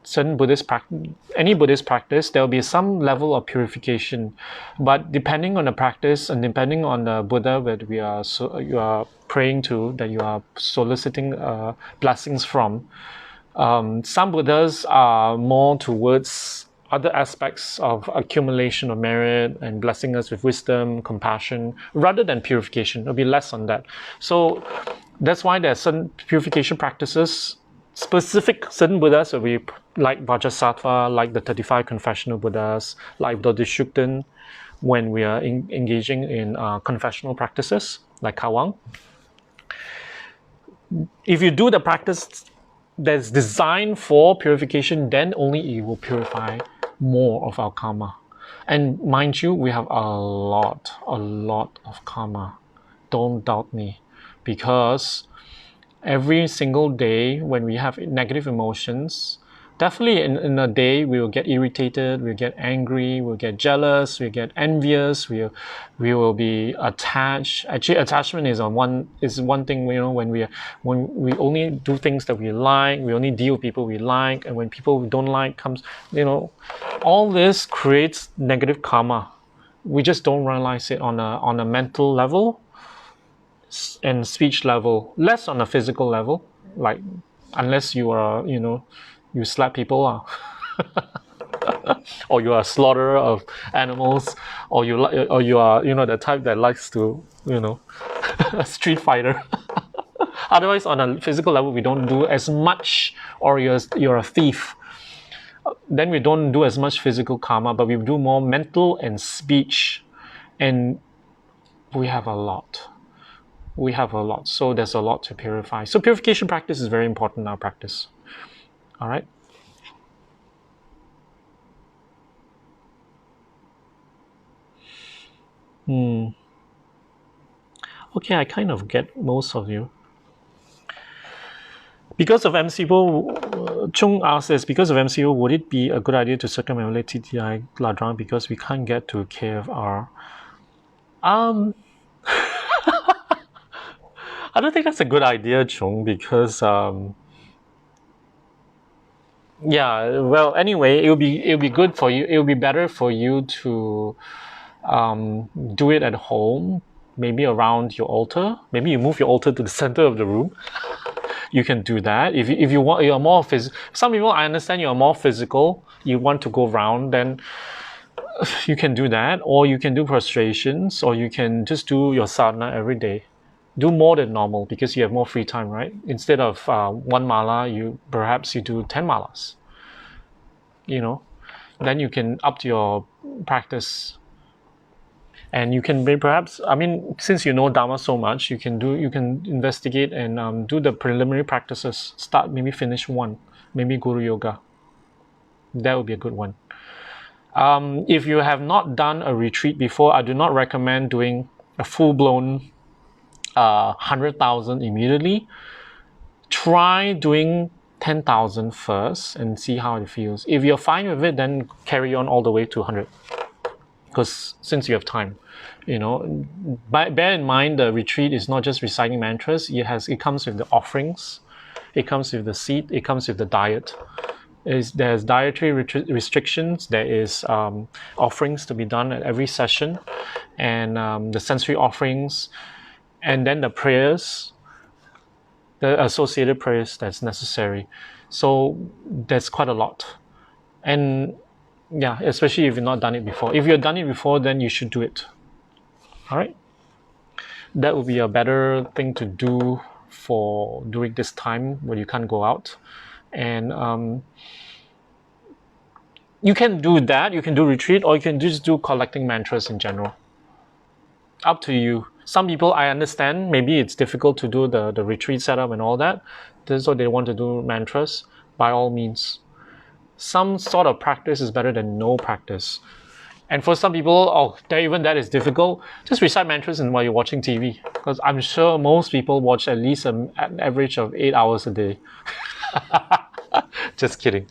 certain Buddhist practice, any Buddhist practice, there will be some level of purification, but depending on the practice and depending on the Buddha that you are praying to, that you are soliciting blessings from, some Buddhas are more towards other aspects of accumulation of merit and blessing us with wisdom, compassion, rather than purification. It'll be less on that. So that's why there are certain purification practices. Certain Buddhas will be like Vajrasattva, like the 35 confessional Buddhas, like Bodhisattva, when we are engaging in confessional practices, like Kawang. If you do the practice that's designed for purification, then only it will purify more of our karma. And mind you, we have a lot of karma. Don't doubt me. Because every single day when we have negative emotions, definitely in a day we will get irritated, we'll get angry, we'll get jealous, we'll get envious, we will be attached. Actually, attachment is one thing, when we only do things that we like, we only deal with people we like, and when people we don't like comes, all this creates negative karma. We just don't realize it on a mental level and speech level, less on a physical level, like unless you are, you slap people or you are a slaughterer of animals, or you are, the type that likes to, a street fighter. Otherwise, on a physical level, we don't do as much, or you're a thief. Then we don't do as much physical karma, but we do more mental and speech, and we have a lot. So there's a lot to purify. So purification practice is very important in our practice. All right. Okay, I kind of get most of you. Because of MCO, Chung asks this, because of MCO, would it be a good idea to circumambulate TTI Ladrang because we can't get to KFR? I don't think that's a good idea, Chung, because anyway, it'll be good for you. It'll be better for you to do it at home, maybe around your altar. Maybe you move your altar to the center of the room. You can do that. If you want, you're more physical. Some people, I understand, you're more physical. You want to go round, then you can do that, or you can do prostrations, or you can just do your sadhana every day. Do more than normal because you have more free time, right? Instead of one mala, perhaps you do 10 malas. Then you can up to your practice, and you can perhaps, since you know Dharma so much, you can investigate and do the preliminary practices. Start, maybe finish one, maybe Guru Yoga. That would be a good one. If you have not done a retreat before, I do not recommend doing a full-blown 100,000 immediately. Try doing 10,000 first and see how it feels. If you're fine with it, then carry on all the way to 100. Because since you have time, bear in mind the retreat is not just reciting mantras. It comes with the offerings, it comes with the seat, it comes with the diet. There's dietary restrictions. There is offerings to be done at every session, and the sensory offerings, and then the prayers, the associated prayers that's necessary. So that's quite a lot. And yeah, especially if you've not done it before. If you've done it before, then you should do it. All right? That would be a better thing to do for during this time when you can't go out. And you can do that, you can do retreat, or you can just do collecting mantras in general. Up to you. Some people, I understand, maybe it's difficult to do the retreat setup and all that. This is what they want to do mantras. By all means. Some sort of practice is better than no practice. And for some people, even that is difficult. Just recite mantras while you're watching TV. Because I'm sure most people watch at least an average of 8 hours a day. Just kidding.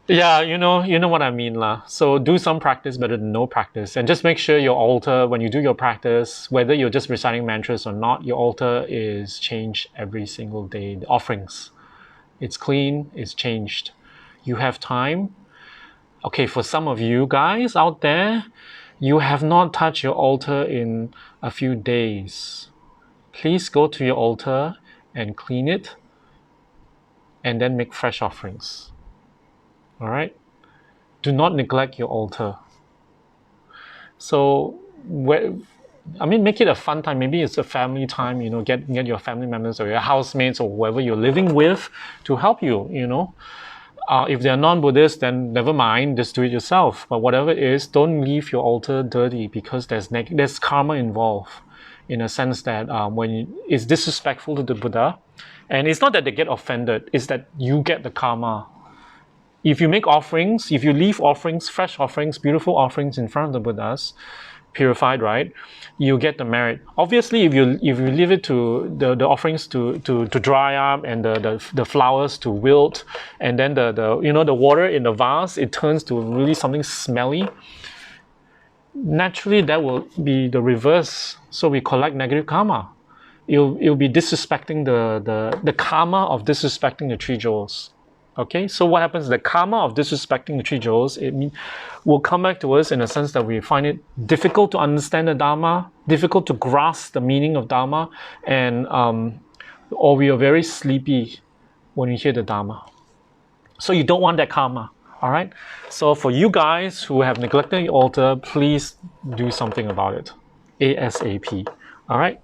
Yeah, you know what I mean lah. So do some practice better than no practice. And just make sure your altar, when you do your practice, whether you're just reciting mantras or not, your altar is changed every single day. The offerings. It's clean, it's changed. You have time. Okay, for some of you guys out there, you have not touched your altar in a few days. Please go to your altar and clean it and then make fresh offerings. All right? Do not neglect your altar. So, make it a fun time. Maybe it's a family time, get your family members or your housemates or whoever you're living with to help you, If they're non-Buddhist, then never mind, just do it yourself. But whatever it is, don't leave your altar dirty because there's karma involved in a sense that when it's disrespectful to the Buddha, and it's not that they get offended, it's that you get the karma. If you make offerings, if you leave offerings, fresh offerings, beautiful offerings in front of the Buddhas, purified, right? You get the merit. Obviously, if you leave it to the offerings to dry up and the flowers to wilt, and then the water in the vase, it turns to really something smelly. Naturally, that will be the reverse. So we collect negative karma. It'll be disrespecting the karma of disrespecting the three jewels. Okay, so what happens? The karma of disrespecting the three jewels, will come back to us in a sense that we find it difficult to understand the Dharma, difficult to grasp the meaning of Dharma, and or we are very sleepy when we hear the Dharma. So you don't want that karma, all right? So for you guys who have neglected your altar, please do something about it, ASAP, all right?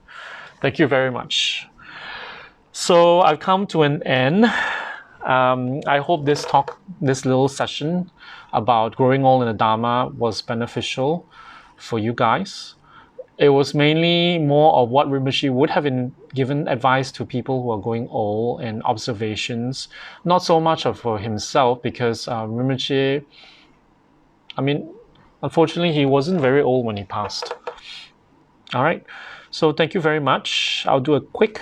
Thank you very much. So I've come to an end. I hope this little session about growing old in the Dharma was beneficial for you guys. It was mainly more of what Rinpoche would have given advice to people who are going old and observations, not so much for himself because Rinpoche, unfortunately he wasn't very old when he passed. All right, so thank you very much. I'll do a quick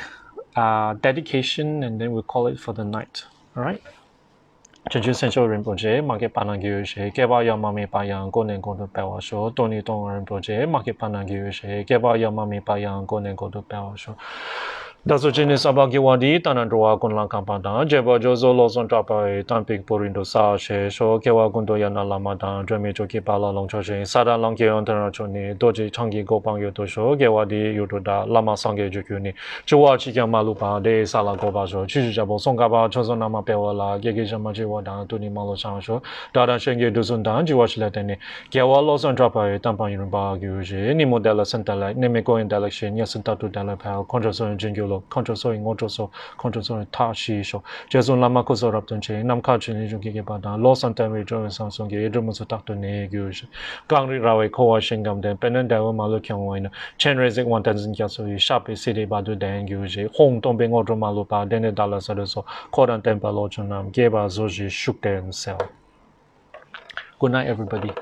dedication and then we'll call it for the night. All right. Chunju Sencho Rinpoche, Maki Panagirushe, Keba Yamami Payang, Gonen Godo Pewasho, Tony Tong Rinpoche, Maki Panagirushe, Keba Yamami Payang, Gonen Godo Pewasho. Daso Genis Abagiwadi, Tanandroa Gunlan Kampanda, Jeba Jozo Lozon Trapa, Tampik Purindo Sa She, Sho, Kewa Gundo Yana Lamadan, Dremi Joki Pala Long Choche, Sada Lanki Ontanachoni, Doji Changi Gopang Yotosho, Gewadi Yudoda, Lama Sange Jukuni, Chua Chika Malupa, De Sala Gobasho, Chijabo Songaba, Chozonama Pewala, Gegijama Jiwada, Tuni Malo Chansho, Dada Shenge Duzundan, Jiwash Letene, Kewa Lozon Trapa, Tampan Yurumba Guji, Ni Modella Santala, Nemeko in Delection, Yasantatu Delapel, Contrason Jingulo. Control so in auto so control so ta shi so Jason lama ko so rapton che nam kha chin ju ki ba da lo san tam ri jo sang song ge drum so tak to ne gyu gang ri ra we ko wa shin gam den pen da wa ma lo kyang wa na chen resic 1000 kya so sharp se de ba do dan gyu je hong tong ben auto ma lo ba den da la so so ko dan temper lo chun nam ge ba zo ji shuk den sel. Good night everybody.